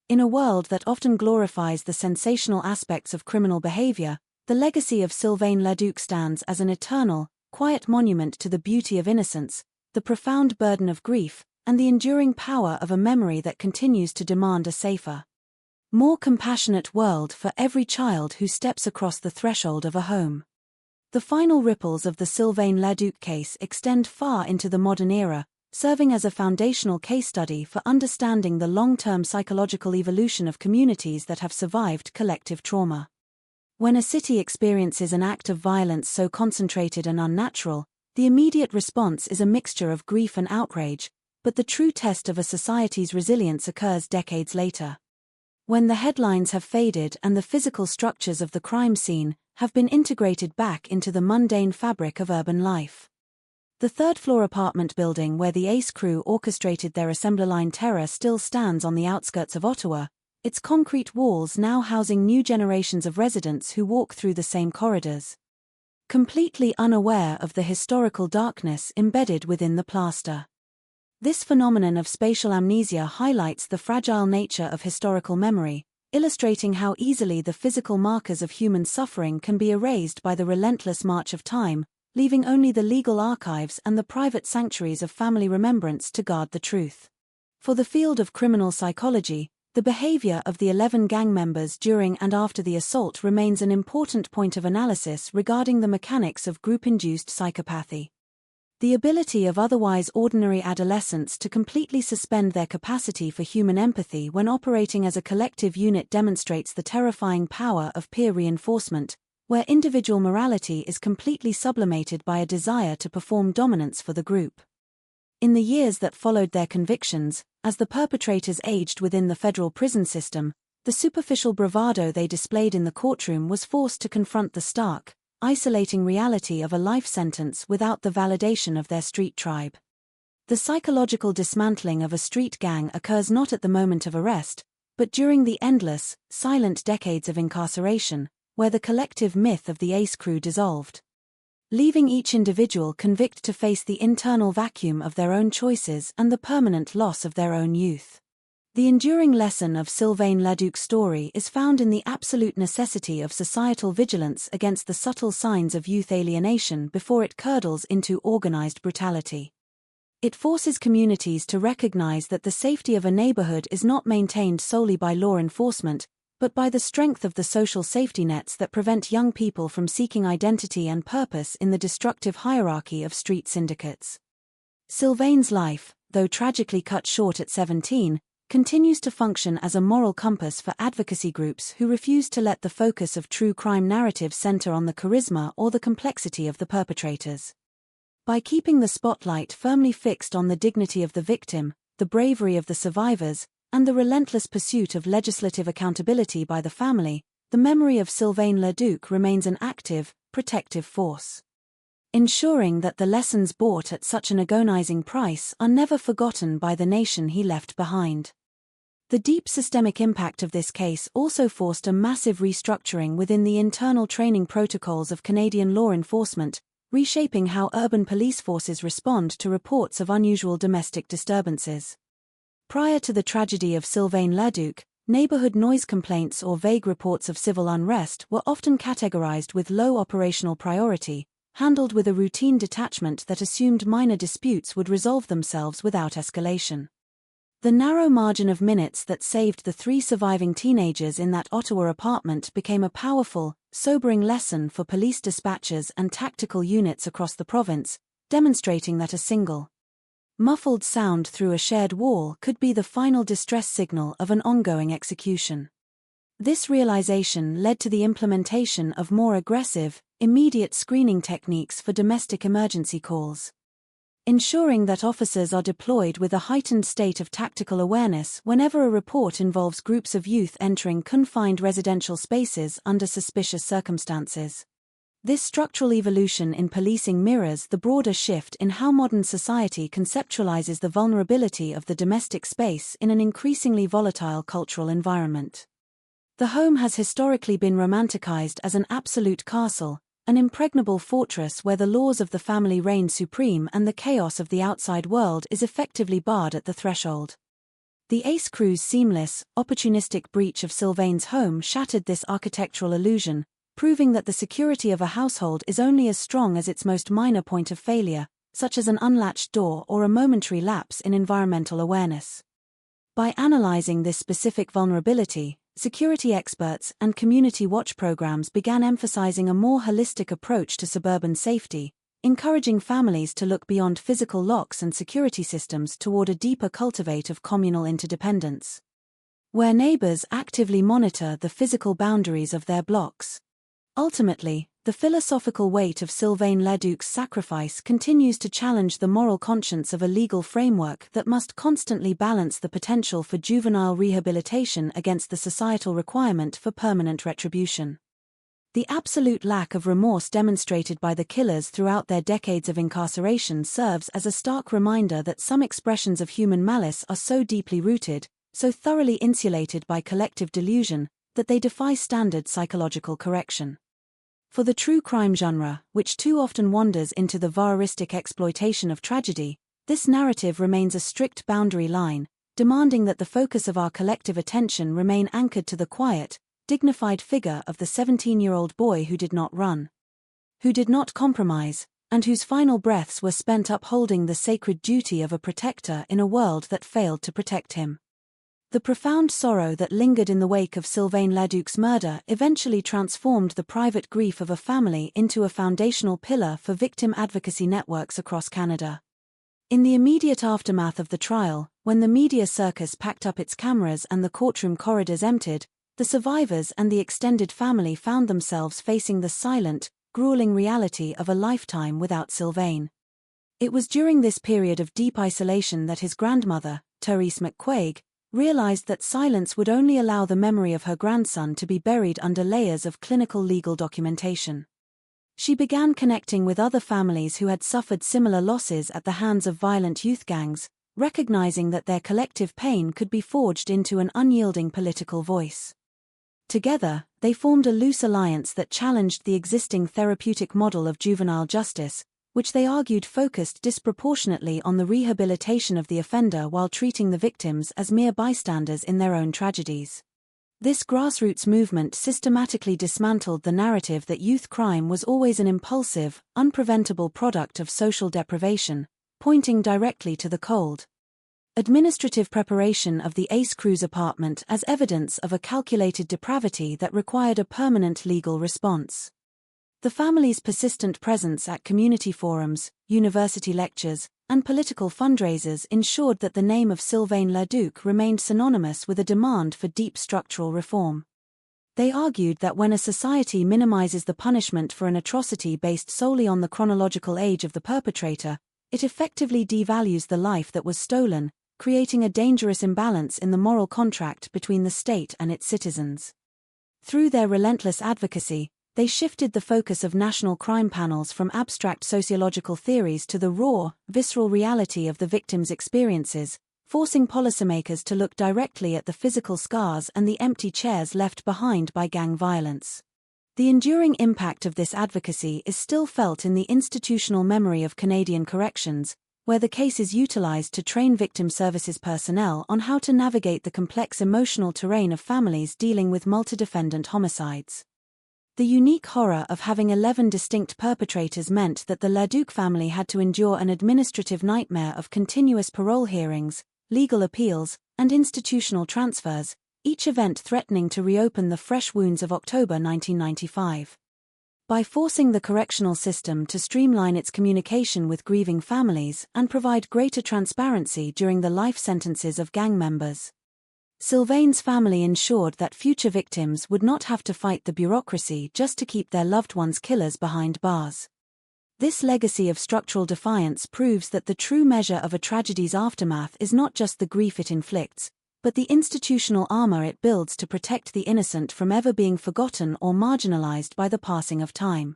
In a world that often glorifies the sensational aspects of criminal behavior, the legacy of Sylvain Leduc stands as an eternal, quiet monument to the beauty of innocence, the profound burden of grief, and the enduring power of a memory that continues to demand a safer, more compassionate world for every child who steps across the threshold of a home. The final ripples of the Sylvain Leduc case extend far into the modern era, serving as a foundational case study for understanding the long-term psychological evolution of communities that have survived collective trauma. When a city experiences an act of violence so concentrated and unnatural, the immediate response is a mixture of grief and outrage, but the true test of a society's resilience occurs decades later. When the headlines have faded and the physical structures of the crime scene have been integrated back into the mundane fabric of urban life. The third-floor apartment building where the Ace crew orchestrated their assembly line terror still stands on the outskirts of Ottawa, its concrete walls now housing new generations of residents who walk through the same corridors, completely unaware of the historical darkness embedded within the plaster. This phenomenon of spatial amnesia highlights the fragile nature of historical memory, illustrating how easily the physical markers of human suffering can be erased by the relentless march of time, leaving only the legal archives and the private sanctuaries of family remembrance to guard the truth. For the field of criminal psychology, the behavior of the 11 gang members during and after the assault remains an important point of analysis regarding the mechanics of group-induced psychopathy. The ability of otherwise ordinary adolescents to completely suspend their capacity for human empathy when operating as a collective unit demonstrates the terrifying power of peer reinforcement, where individual morality is completely sublimated by a desire to perform dominance for the group. In the years that followed their convictions, as the perpetrators aged within the federal prison system, the superficial bravado they displayed in the courtroom was forced to confront the stark, isolating reality of a life sentence without the validation of their street tribe. The psychological dismantling of a street gang occurs not at the moment of arrest, but during the endless, silent decades of incarceration, where the collective myth of the Ace crew dissolved, leaving each individual convicted to face the internal vacuum of their own choices and the permanent loss of their own youth. The enduring lesson of Sylvain Leduc's story is found in the absolute necessity of societal vigilance against the subtle signs of youth alienation before it curdles into organized brutality. It forces communities to recognize that the safety of a neighborhood is not maintained solely by law enforcement, but by the strength of the social safety nets that prevent young people from seeking identity and purpose in the destructive hierarchy of street syndicates. Sylvain's life, though tragically cut short at 17, continues to function as a moral compass for advocacy groups who refuse to let the focus of true crime narratives center on the charisma or the complexity of the perpetrators. By keeping the spotlight firmly fixed on the dignity of the victim, the bravery of the survivors, and the relentless pursuit of legislative accountability by the family, the memory of Sylvain Leduc remains an active, protective force, ensuring that the lessons bought at such an agonizing price are never forgotten by the nation he left behind. The deep systemic impact of this case also forced a massive restructuring within the internal training protocols of Canadian law enforcement, reshaping how urban police forces respond to reports of unusual domestic disturbances. Prior to the tragedy of Sylvain Leduc, neighborhood noise complaints or vague reports of civil unrest were often categorized with low operational priority, handled with a routine detachment that assumed minor disputes would resolve themselves without escalation. The narrow margin of minutes that saved the 3 surviving teenagers in that Ottawa apartment became a powerful, sobering lesson for police dispatchers and tactical units across the province, demonstrating that a single, muffled sound through a shared wall could be the final distress signal of an ongoing execution. This realization led to the implementation of more aggressive, immediate screening techniques for domestic emergency calls, ensuring that officers are deployed with a heightened state of tactical awareness whenever a report involves groups of youth entering confined residential spaces under suspicious circumstances. This structural evolution in policing mirrors the broader shift in how modern society conceptualizes the vulnerability of the domestic space in an increasingly volatile cultural environment. The home has historically been romanticized as an absolute castle, an impregnable fortress where the laws of the family reign supreme and the chaos of the outside world is effectively barred at the threshold. The Ace Crew's seamless, opportunistic breach of Sylvain's home shattered this architectural illusion, proving that the security of a household is only as strong as its most minor point of failure, such as an unlatched door or a momentary lapse in environmental awareness. By analyzing this specific vulnerability, security experts and community watch programs began emphasizing a more holistic approach to suburban safety, encouraging families to look beyond physical locks and security systems toward a deeper cultivate of communal interdependence, where neighbors actively monitor the physical boundaries of their blocks. Ultimately, the philosophical weight of Sylvain Leduc's sacrifice continues to challenge the moral conscience of a legal framework that must constantly balance the potential for juvenile rehabilitation against the societal requirement for permanent retribution. The absolute lack of remorse demonstrated by the killers throughout their decades of incarceration serves as a stark reminder that some expressions of human malice are so deeply rooted, so thoroughly insulated by collective delusion, that they defy standard psychological correction. For the true crime genre, which too often wanders into the voyeuristic exploitation of tragedy, this narrative remains a strict boundary line, demanding that the focus of our collective attention remain anchored to the quiet, dignified figure of the 17-year-old boy who did not run, who did not compromise, and whose final breaths were spent upholding the sacred duty of a protector in a world that failed to protect him. The profound sorrow that lingered in the wake of Sylvain Leduc's murder eventually transformed the private grief of a family into a foundational pillar for victim advocacy networks across Canada. In the immediate aftermath of the trial, when the media circus packed up its cameras and the courtroom corridors emptied, the survivors and the extended family found themselves facing the silent, grueling reality of a lifetime without Sylvain. It was during this period of deep isolation that his grandmother, Therese McQuaig, realized that silence would only allow the memory of her grandson to be buried under layers of clinical legal documentation. She began connecting with other families who had suffered similar losses at the hands of violent youth gangs, recognizing that their collective pain could be forged into an unyielding political voice. Together, they formed a loose alliance that challenged the existing therapeutic model of juvenile justice, which they argued focused disproportionately on the rehabilitation of the offender while treating the victims as mere bystanders in their own tragedies. This grassroots movement systematically dismantled the narrative that youth crime was always an impulsive, unpreventable product of social deprivation, pointing directly to the cold, administrative preparation of the Ace Crew's apartment as evidence of a calculated depravity that required a permanent legal response. The family's persistent presence at community forums, university lectures, and political fundraisers ensured that the name of Sylvain Leduc remained synonymous with a demand for deep structural reform. They argued that when a society minimizes the punishment for an atrocity based solely on the chronological age of the perpetrator, it effectively devalues the life that was stolen, creating a dangerous imbalance in the moral contract between the state and its citizens. Through their relentless advocacy, they shifted the focus of national crime panels from abstract sociological theories to the raw, visceral reality of the victims' experiences, forcing policymakers to look directly at the physical scars and the empty chairs left behind by gang violence. The enduring impact of this advocacy is still felt in the institutional memory of Canadian corrections, where the case is utilized to train victim services personnel on how to navigate the complex emotional terrain of families dealing with multi-defendant homicides. The unique horror of having 11 distinct perpetrators meant that the Leduc family had to endure an administrative nightmare of continuous parole hearings, legal appeals, and institutional transfers, each event threatening to reopen the fresh wounds of October 1995. By forcing the correctional system to streamline its communication with grieving families and provide greater transparency during the life sentences of gang members, Sylvain's family ensured that future victims would not have to fight the bureaucracy just to keep their loved ones' killers behind bars. This legacy of structural defiance proves that the true measure of a tragedy's aftermath is not just the grief it inflicts, but the institutional armor it builds to protect the innocent from ever being forgotten or marginalized by the passing of time.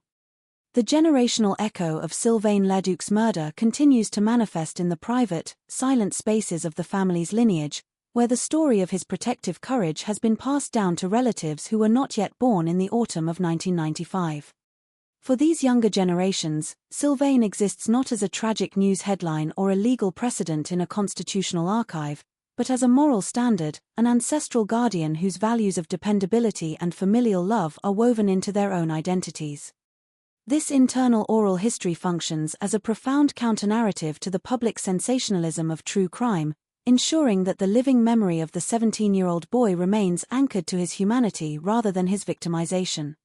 The generational echo of Sylvain Leduc's murder continues to manifest in the private, silent spaces of the family's lineage, where the story of his protective courage has been passed down to relatives who were not yet born in the autumn of 1995. For these younger generations, Sylvain exists not as a tragic news headline or a legal precedent in a constitutional archive, but as a moral standard, an ancestral guardian whose values of dependability and familial love are woven into their own identities. This internal oral history functions as a profound counter-narrative to the public sensationalism of true crime, ensuring that the living memory of the 17-year-old boy remains anchored to his humanity rather than his victimization.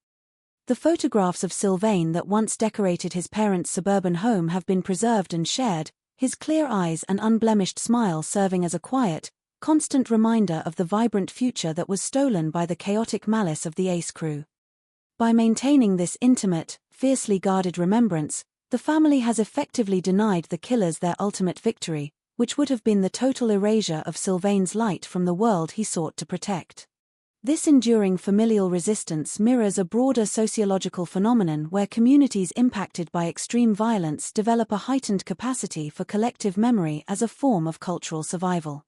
The photographs of Sylvain that once decorated his parents' suburban home have been preserved and shared, his clear eyes and unblemished smile serving as a quiet, constant reminder of the vibrant future that was stolen by the chaotic malice of the Ace crew. By maintaining this intimate, fiercely guarded remembrance, the family has effectively denied the killers their ultimate victory, which would have been the total erasure of Sylvain's light from the world he sought to protect. This enduring familial resistance mirrors a broader sociological phenomenon where communities impacted by extreme violence develop a heightened capacity for collective memory as a form of cultural survival.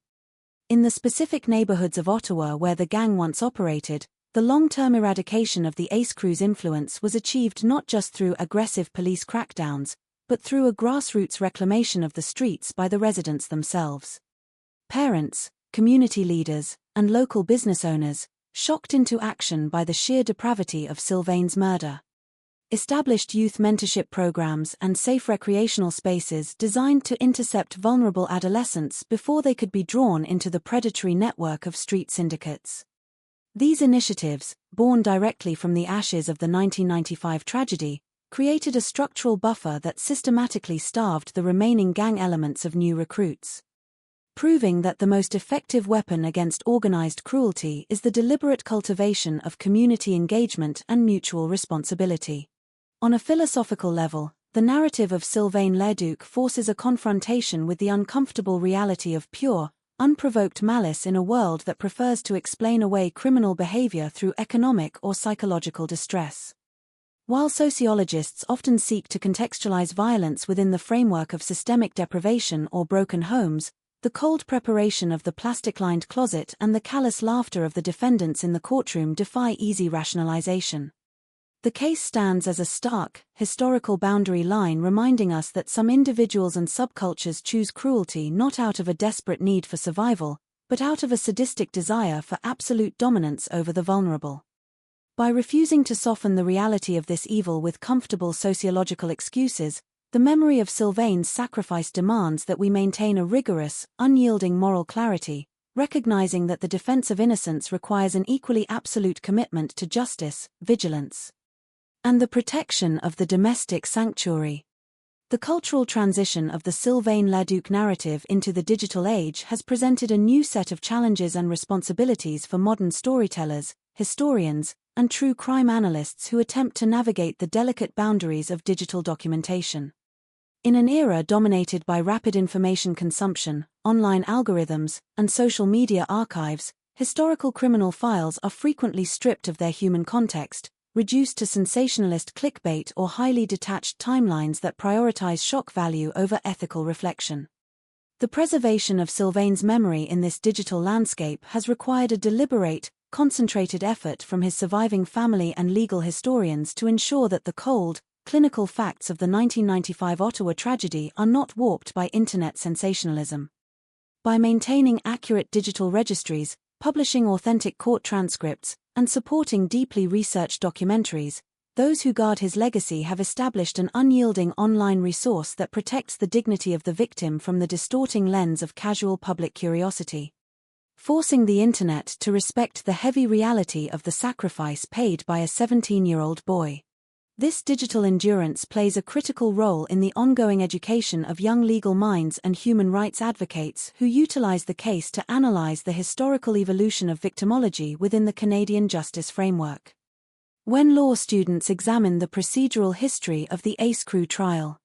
In the specific neighborhoods of Ottawa where the gang once operated, the long-term eradication of the Ace crew's influence was achieved not just through aggressive police crackdowns, but through a grassroots reclamation of the streets by the residents themselves. Parents, community leaders, and local business owners, shocked into action by the sheer depravity of Sylvain's murder, established youth mentorship programs and safe recreational spaces designed to intercept vulnerable adolescents before they could be drawn into the predatory network of street syndicates. These initiatives, born directly from the ashes of the 1995 tragedy, created a structural buffer that systematically starved the remaining gang elements of new recruits, proving that the most effective weapon against organized cruelty is the deliberate cultivation of community engagement and mutual responsibility. On a philosophical level, the narrative of Sylvain Leduc forces a confrontation with the uncomfortable reality of pure, unprovoked malice in a world that prefers to explain away criminal behavior through economic or psychological distress. While sociologists often seek to contextualize violence within the framework of systemic deprivation or broken homes, the cold preparation of the plastic-lined closet and the callous laughter of the defendants in the courtroom defy easy rationalization. The case stands as a stark, historical boundary line reminding us that some individuals and subcultures choose cruelty not out of a desperate need for survival, but out of a sadistic desire for absolute dominance over the vulnerable. By refusing to soften the reality of this evil with comfortable sociological excuses, the memory of Sylvain's sacrifice demands that we maintain a rigorous, unyielding moral clarity, recognizing that the defense of innocence requires an equally absolute commitment to justice, vigilance, and the protection of the domestic sanctuary. The cultural transition of the Sylvain Leduc narrative into the digital age has presented a new set of challenges and responsibilities for modern storytellers, historians, and true crime analysts who attempt to navigate the delicate boundaries of digital documentation. In an era dominated by rapid information consumption, online algorithms, and social media archives, historical criminal files are frequently stripped of their human context, reduced to sensationalist clickbait or highly detached timelines that prioritize shock value over ethical reflection. The preservation of Sylvain's memory in this digital landscape has required a deliberate, concentrated effort from his surviving family and legal historians to ensure that the cold, clinical facts of the 1995 Ottawa tragedy are not warped by internet sensationalism. By maintaining accurate digital registries, publishing authentic court transcripts, and supporting deeply researched documentaries, those who guard his legacy have established an unyielding online resource that protects the dignity of the victim from the distorting lens of casual public curiosity. Forcing the internet to respect the heavy reality of the sacrifice paid by a 17-year-old boy. This digital endurance plays a critical role in the ongoing education of young legal minds and human rights advocates who utilize the case to analyze the historical evolution of victimology within the Canadian justice framework. When law students examine the procedural history of the Ace Crew trial,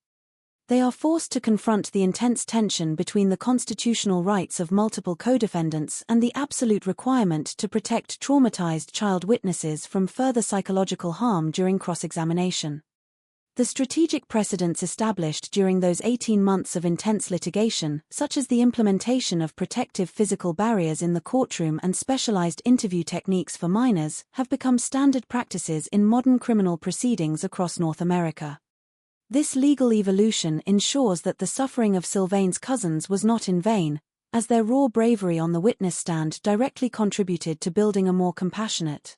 they are forced to confront the intense tension between the constitutional rights of multiple co-defendants and the absolute requirement to protect traumatized child witnesses from further psychological harm during cross-examination. The strategic precedents established during those 18 months of intense litigation, such as the implementation of protective physical barriers in the courtroom and specialized interview techniques for minors, have become standard practices in modern criminal proceedings across North America. This legal evolution ensures that the suffering of Sylvain's cousins was not in vain, as their raw bravery on the witness stand directly contributed to building a more compassionate,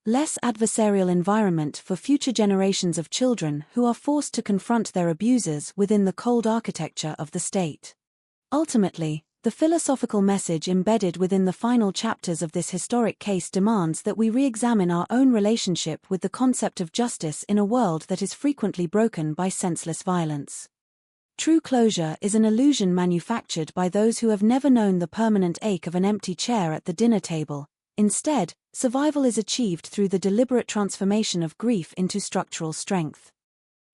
less adversarial environment for future generations of children who are forced to confront their abusers within the cold architecture of the state. Ultimately, the philosophical message embedded within the final chapters of this historic case demands that we re-examine our own relationship with the concept of justice in a world that is frequently broken by senseless violence. True closure is an illusion manufactured by those who have never known the permanent ache of an empty chair at the dinner table. Instead, survival is achieved through the deliberate transformation of grief into structural strength.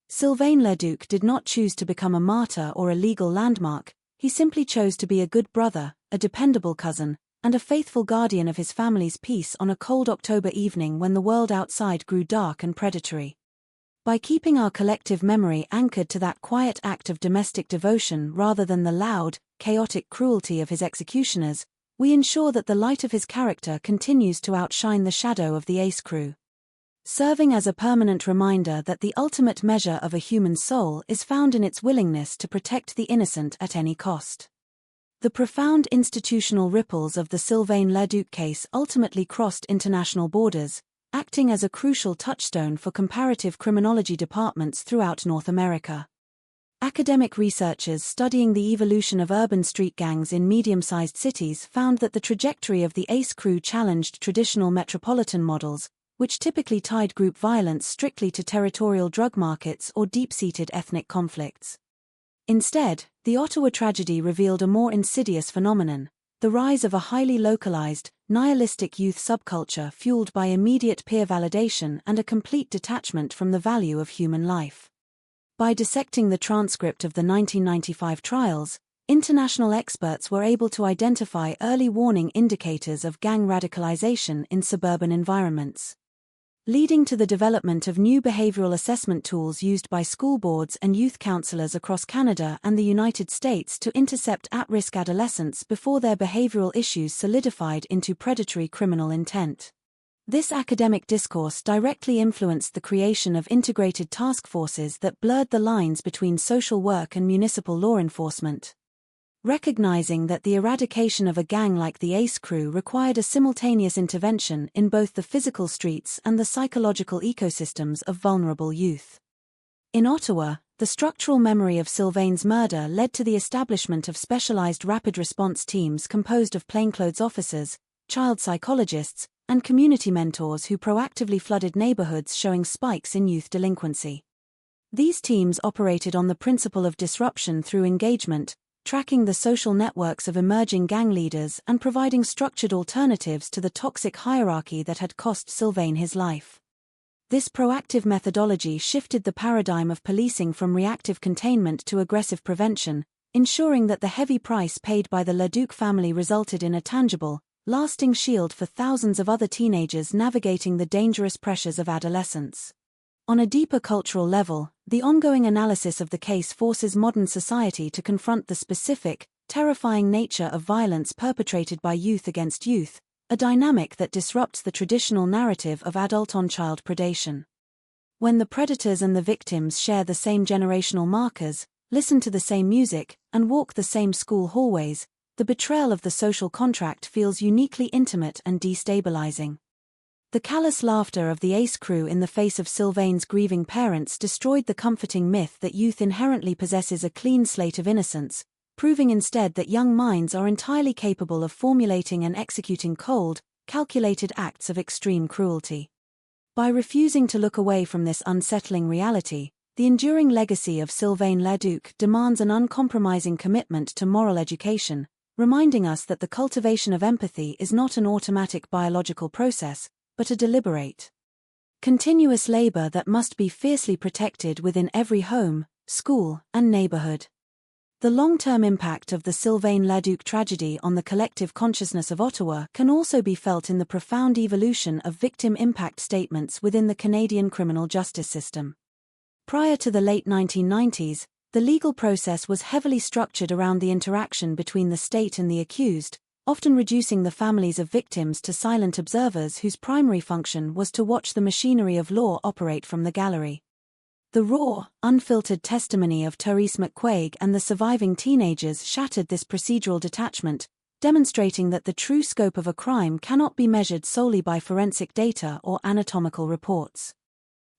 Sylvain Leduc did not choose to become a martyr or a legal landmark. He simply chose to be a good brother, a dependable cousin, and a faithful guardian of his family's peace on a cold October evening when the world outside grew dark and predatory. By keeping our collective memory anchored to that quiet act of domestic devotion rather than the loud, chaotic cruelty of his executioners, we ensure that the light of his character continues to outshine the shadow of the Ace Crew, serving as a permanent reminder that the ultimate measure of a human soul is found in its willingness to protect the innocent at any cost. The profound institutional ripples of the Sylvain Leduc case ultimately crossed international borders, acting as a crucial touchstone for comparative criminology departments throughout North America. Academic researchers studying the evolution of urban street gangs in medium-sized cities found that the trajectory of the Ace Crew challenged traditional metropolitan models, which typically tied group violence strictly to territorial drug markets or deep-seated ethnic conflicts. Instead, the Ottawa tragedy revealed a more insidious phenomenon: the rise of a highly localized, nihilistic youth subculture fueled by immediate peer validation and a complete detachment from the value of human life. By dissecting the transcript of the 1995 trials, international experts were able to identify early warning indicators of gang radicalization in suburban environments, leading to the development of new behavioral assessment tools used by school boards and youth counselors across Canada and the United States to intercept at-risk adolescents before their behavioral issues solidified into predatory criminal intent. This academic discourse directly influenced the creation of integrated task forces that blurred the lines between social work and municipal law enforcement, recognizing that the eradication of a gang like the Ace Crew required a simultaneous intervention in both the physical streets and the psychological ecosystems of vulnerable youth. In Ottawa, the structural memory of Sylvain's murder led to the establishment of specialized rapid response teams composed of plainclothes officers, child psychologists, and community mentors who proactively flooded neighborhoods showing spikes in youth delinquency. These teams operated on the principle of disruption through engagement, tracking the social networks of emerging gang leaders and providing structured alternatives to the toxic hierarchy that had cost Sylvain his life. This proactive methodology shifted the paradigm of policing from reactive containment to aggressive prevention, ensuring that the heavy price paid by the Leduc family resulted in a tangible, lasting shield for thousands of other teenagers navigating the dangerous pressures of adolescence. On a deeper cultural level, the ongoing analysis of the case forces modern society to confront the specific, terrifying nature of violence perpetrated by youth against youth, a dynamic that disrupts the traditional narrative of adult-on-child predation. When the predators and the victims share the same generational markers, listen to the same music, and walk the same school hallways, the betrayal of the social contract feels uniquely intimate and destabilizing. The callous laughter of the Ace crew in the face of Sylvain's grieving parents destroyed the comforting myth that youth inherently possesses a clean slate of innocence, proving instead that young minds are entirely capable of formulating and executing cold, calculated acts of extreme cruelty. By refusing to look away from this unsettling reality, the enduring legacy of Sylvain Leduc demands an uncompromising commitment to moral education, reminding us that the cultivation of empathy is not an automatic biological process, but a deliberate, continuous labor that must be fiercely protected within every home, school, and neighborhood. The long-term impact of the Sylvain Leduc tragedy on the collective consciousness of Ottawa can also be felt in the profound evolution of victim impact statements within the Canadian criminal justice system. Prior to the late 1990s, the legal process was heavily structured around the interaction between the state and the accused, often reducing the families of victims to silent observers whose primary function was to watch the machinery of law operate from the gallery. The raw, unfiltered testimony of Therese McQuaig and the surviving teenagers shattered this procedural detachment, demonstrating that the true scope of a crime cannot be measured solely by forensic data or anatomical reports.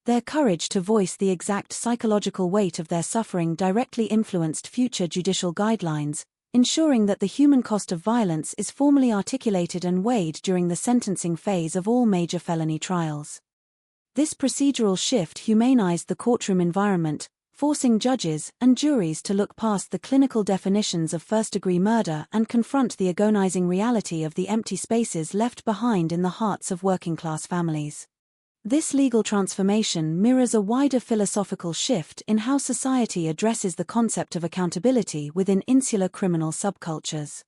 Their courage to voice the exact psychological weight of their suffering directly influenced future judicial guidelines, ensuring that the human cost of violence is formally articulated and weighed during the sentencing phase of all major felony trials. This procedural shift humanized the courtroom environment, forcing judges and juries to look past the clinical definitions of first-degree murder and confront the agonizing reality of the empty spaces left behind in the hearts of working-class families. This legal transformation mirrors a wider philosophical shift in how society addresses the concept of accountability within insular criminal subcultures.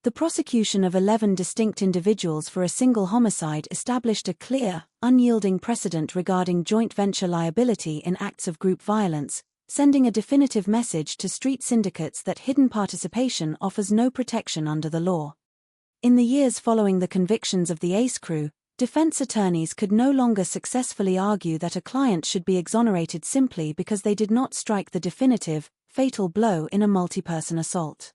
The prosecution of 11 distinct individuals for a single homicide established a clear, unyielding precedent regarding joint venture liability in acts of group violence, sending a definitive message to street syndicates that hidden participation offers no protection under the law. In the years following the convictions of the Ace crew, defense attorneys could no longer successfully argue that a client should be exonerated simply because they did not strike the definitive, fatal blow in a multi-person assault.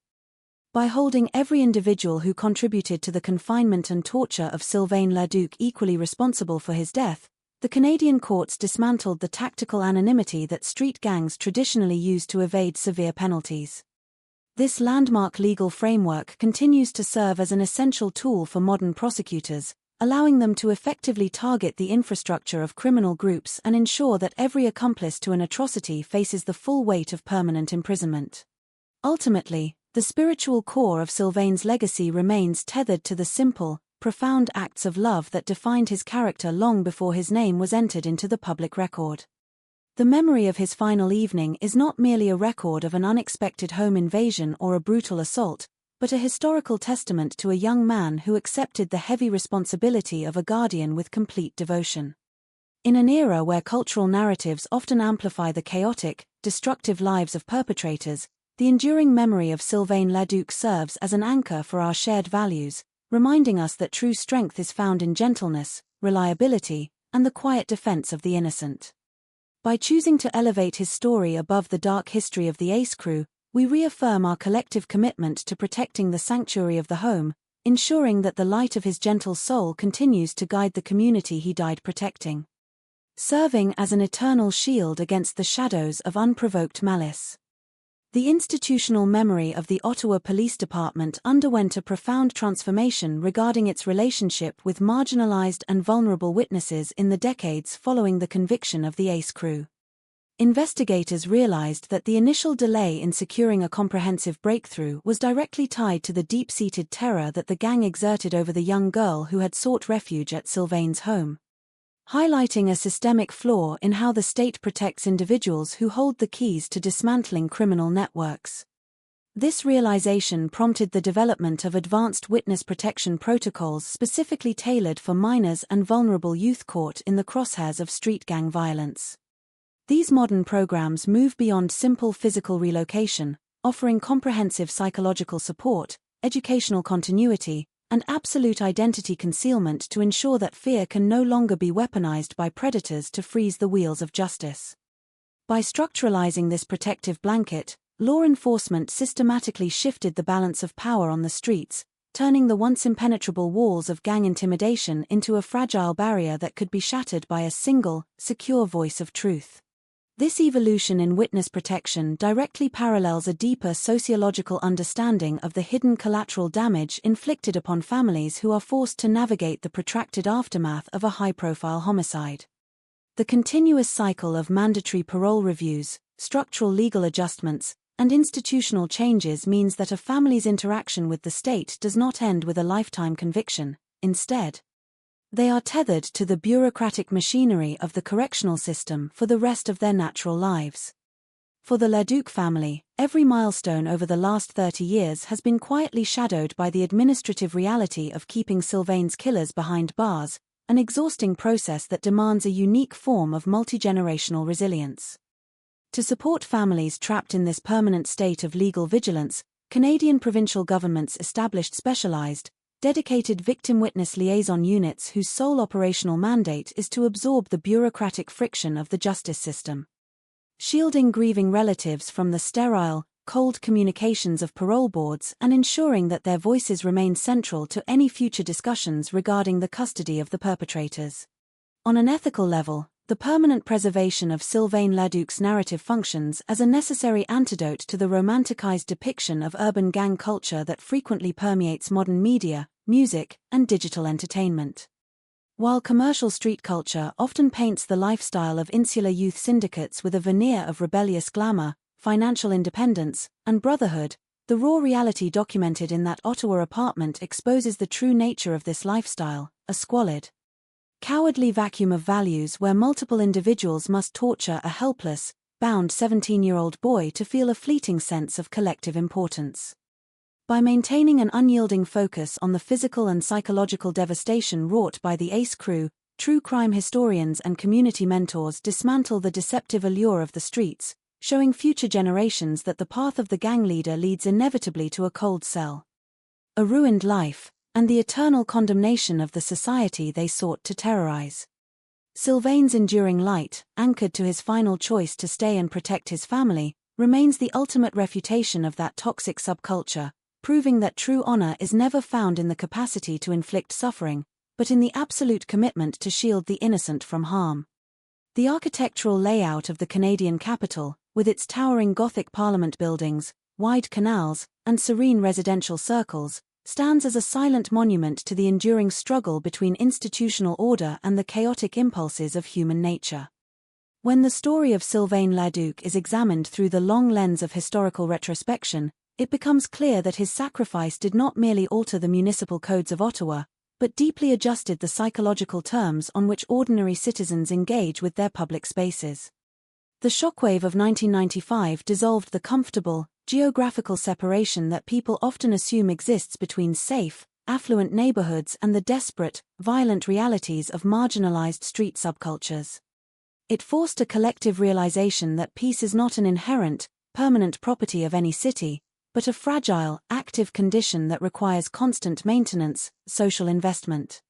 By holding every individual who contributed to the confinement and torture of Sylvain Leduc equally responsible for his death, the Canadian courts dismantled the tactical anonymity that street gangs traditionally used to evade severe penalties. This landmark legal framework continues to serve as an essential tool for modern prosecutors, allowing them to effectively target the infrastructure of criminal groups and ensure that every accomplice to an atrocity faces the full weight of permanent imprisonment. Ultimately, the spiritual core of Sylvain's legacy remains tethered to the simple, profound acts of love that defined his character long before his name was entered into the public record. The memory of his final evening is not merely a record of an unexpected home invasion or a brutal assault, but a historical testament to a young man who accepted the heavy responsibility of a guardian with complete devotion. In an era where cultural narratives often amplify the chaotic, destructive lives of perpetrators, the enduring memory of Sylvain Leduc serves as an anchor for our shared values, reminding us that true strength is found in gentleness, reliability, and the quiet defense of the innocent. By choosing to elevate his story above the dark history of the Ace crew, we reaffirm our collective commitment to protecting the sanctuary of the home, ensuring that the light of his gentle soul continues to guide the community he died protecting, serving as an eternal shield against the shadows of unprovoked malice. The institutional memory of the Ottawa Police Department underwent a profound transformation regarding its relationship with marginalized and vulnerable witnesses in the decades following the conviction of the Ace crew. Investigators realized that the initial delay in securing a comprehensive breakthrough was directly tied to the deep-seated terror that the gang exerted over the young girl who had sought refuge at Sylvain's home, highlighting a systemic flaw in how the state protects individuals who hold the keys to dismantling criminal networks. This realization prompted the development of advanced witness protection protocols specifically tailored for minors and vulnerable youth caught in the crosshairs of street gang violence. These modern programs move beyond simple physical relocation, offering comprehensive psychological support, educational continuity, and absolute identity concealment to ensure that fear can no longer be weaponized by predators to freeze the wheels of justice. By structuralizing this protective blanket, law enforcement systematically shifted the balance of power on the streets, turning the once impenetrable walls of gang intimidation into a fragile barrier that could be shattered by a single, secure voice of truth. This evolution in witness protection directly parallels a deeper sociological understanding of the hidden collateral damage inflicted upon families who are forced to navigate the protracted aftermath of a high-profile homicide. The continuous cycle of mandatory parole reviews, structural legal adjustments, and institutional changes means that a family's interaction with the state does not end with a lifetime conviction. Instead, they are tethered to the bureaucratic machinery of the correctional system for the rest of their natural lives. For the Leduc family, every milestone over the last 30 years has been quietly shadowed by the administrative reality of keeping Sylvain's killers behind bars, an exhausting process that demands a unique form of multi-generational resilience. To support families trapped in this permanent state of legal vigilance, Canadian provincial governments established specialized, dedicated victim witness liaison units whose sole operational mandate is to absorb the bureaucratic friction of the justice system. Shielding grieving relatives from the sterile, cold communications of parole boards and ensuring that their voices remain central to any future discussions regarding the custody of the perpetrators. On an ethical level, the permanent preservation of Sylvain Leduc's narrative functions as a necessary antidote to the romanticized depiction of urban gang culture that frequently permeates modern media, music, and digital entertainment. While commercial street culture often paints the lifestyle of insular youth syndicates with a veneer of rebellious glamour, financial independence, and brotherhood, the raw reality documented in that Ottawa apartment exposes the true nature of this lifestyle, a squalid, cowardly vacuum of values where multiple individuals must torture a helpless, bound 17-year-old boy to feel a fleeting sense of collective importance. By maintaining an unyielding focus on the physical and psychological devastation wrought by the ACE crew, true crime historians and community mentors dismantle the deceptive allure of the streets, showing future generations that the path of the gang leader leads inevitably to a cold cell, a ruined life, and the eternal condemnation of the society they sought to terrorize. Sylvain's enduring light, anchored to his final choice to stay and protect his family, remains the ultimate refutation of that toxic subculture, proving that true honor is never found in the capacity to inflict suffering, but in the absolute commitment to shield the innocent from harm. The architectural layout of the Canadian capital, with its towering Gothic Parliament buildings, wide canals, and serene residential circles, stands as a silent monument to the enduring struggle between institutional order and the chaotic impulses of human nature. When the story of Sylvain Leduc is examined through the long lens of historical retrospection, it becomes clear that his sacrifice did not merely alter the municipal codes of Ottawa, but deeply adjusted the psychological terms on which ordinary citizens engage with their public spaces. The shockwave of 1995 dissolved the comfortable, geographical separation that people often assume exists between safe, affluent neighborhoods and the desperate, violent realities of marginalized street subcultures. It forced a collective realization that peace is not an inherent, permanent property of any city, but a fragile, active condition that requires constant maintenance, social investment,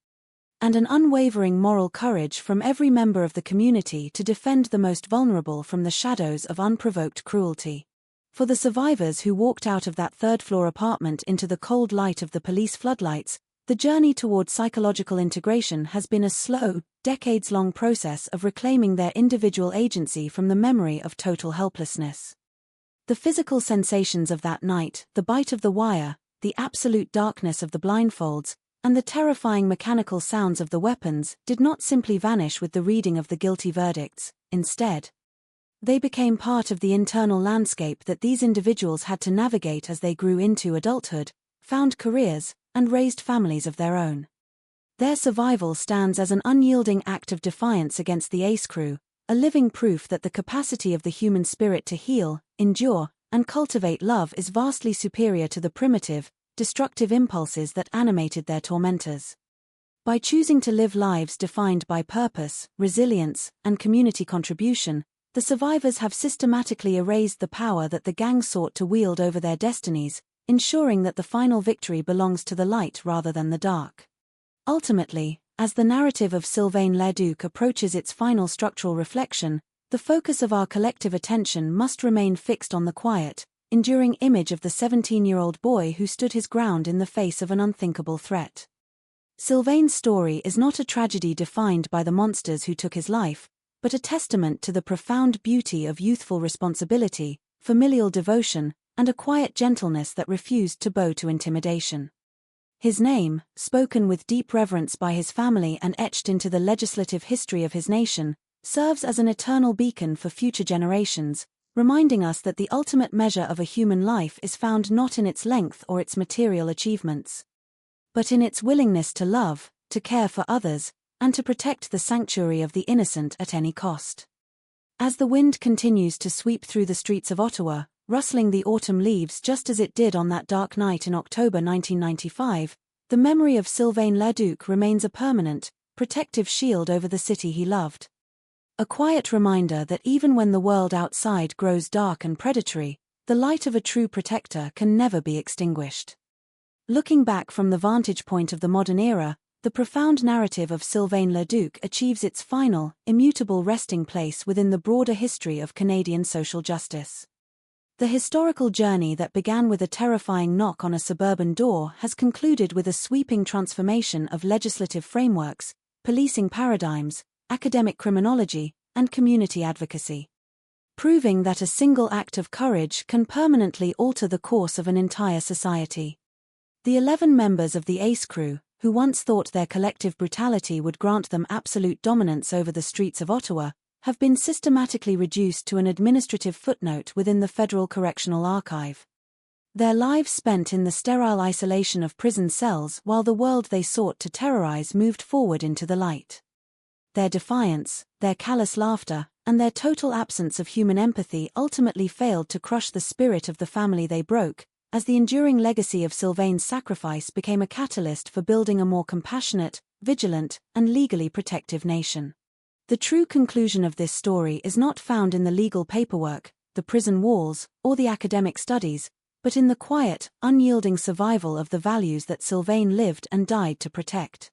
and an unwavering moral courage from every member of the community to defend the most vulnerable from the shadows of unprovoked cruelty. For the survivors who walked out of that third-floor apartment into the cold light of the police floodlights, the journey toward psychological integration has been a slow, decades-long process of reclaiming their individual agency from the memory of total helplessness. The physical sensations of that night, the bite of the wire, the absolute darkness of the blindfolds, and the terrifying mechanical sounds of the weapons did not simply vanish with the reading of the guilty verdicts. Instead, They became part of the internal landscape that these individuals had to navigate as they grew into adulthood, found careers, and raised families of their own. Their survival stands as an unyielding act of defiance against the ACE crew, a living proof that the capacity of the human spirit to heal, endure, and cultivate love is vastly superior to the primitive, destructive impulses that animated their tormentors. By choosing to live lives defined by purpose, resilience, and community contribution, the survivors have systematically erased the power that the gang sought to wield over their destinies, ensuring that the final victory belongs to the light rather than the dark. Ultimately, as the narrative of Sylvain Leduc approaches its final structural reflection, the focus of our collective attention must remain fixed on the quiet, enduring image of the 17-year-old boy who stood his ground in the face of an unthinkable threat. Sylvain's story is not a tragedy defined by the monsters who took his life, but a testament to the profound beauty of youthful responsibility, familial devotion, and a quiet gentleness that refused to bow to intimidation. His name, spoken with deep reverence by his family and etched into the legislative history of his nation, serves as an eternal beacon for future generations, reminding us that the ultimate measure of a human life is found not in its length or its material achievements, but in its willingness to love, to care for others, and to protect the sanctuary of the innocent at any cost. As the wind continues to sweep through the streets of Ottawa, rustling the autumn leaves just as it did on that dark night in October 1995, the memory of Sylvain Leduc remains a permanent, protective shield over the city he loved. A quiet reminder that even when the world outside grows dark and predatory, the light of a true protector can never be extinguished. Looking back from the vantage point of the modern era, the profound narrative of Sylvain Leduc achieves its final, immutable resting place within the broader history of Canadian social justice. The historical journey that began with a terrifying knock on a suburban door has concluded with a sweeping transformation of legislative frameworks, policing paradigms, academic criminology, and community advocacy, proving that a single act of courage can permanently alter the course of an entire society. The 11 members of the ACE crew, who once thought their collective brutality would grant them absolute dominance over the streets of Ottawa, have been systematically reduced to an administrative footnote within the Federal Correctional Archive. Their lives spent in the sterile isolation of prison cells while the world they sought to terrorize moved forward into the light. Their defiance, their callous laughter, and their total absence of human empathy ultimately failed to crush the spirit of the family they broke, as the enduring legacy of Sylvain's sacrifice became a catalyst for building a more compassionate, vigilant, and legally protective nation. The true conclusion of this story is not found in the legal paperwork, the prison walls, or the academic studies, but in the quiet, unyielding survival of the values that Sylvain lived and died to protect.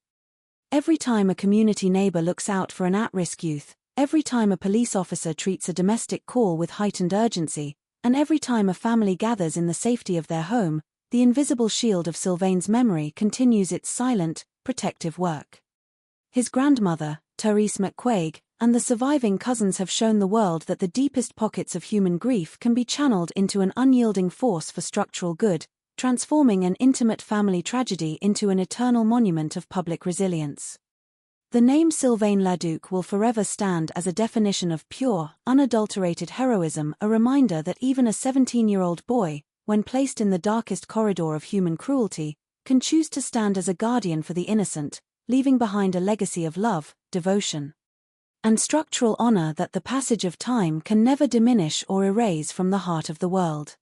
Every time a community neighbor looks out for an at-risk youth, every time a police officer treats a domestic call with heightened urgency, and every time a family gathers in the safety of their home, the invisible shield of Sylvain's memory continues its silent, protective work. His grandmother, Therese McQuaig, and the surviving cousins have shown the world that the deepest pockets of human grief can be channeled into an unyielding force for structural good, transforming an intimate family tragedy into an eternal monument of public resilience. The name Sylvain Leduc will forever stand as a definition of pure, unadulterated heroism, a reminder that even a 17-year-old boy, when placed in the darkest corridor of human cruelty, can choose to stand as a guardian for the innocent, leaving behind a legacy of love, devotion, and structural honor that the passage of time can never diminish or erase from the heart of the world.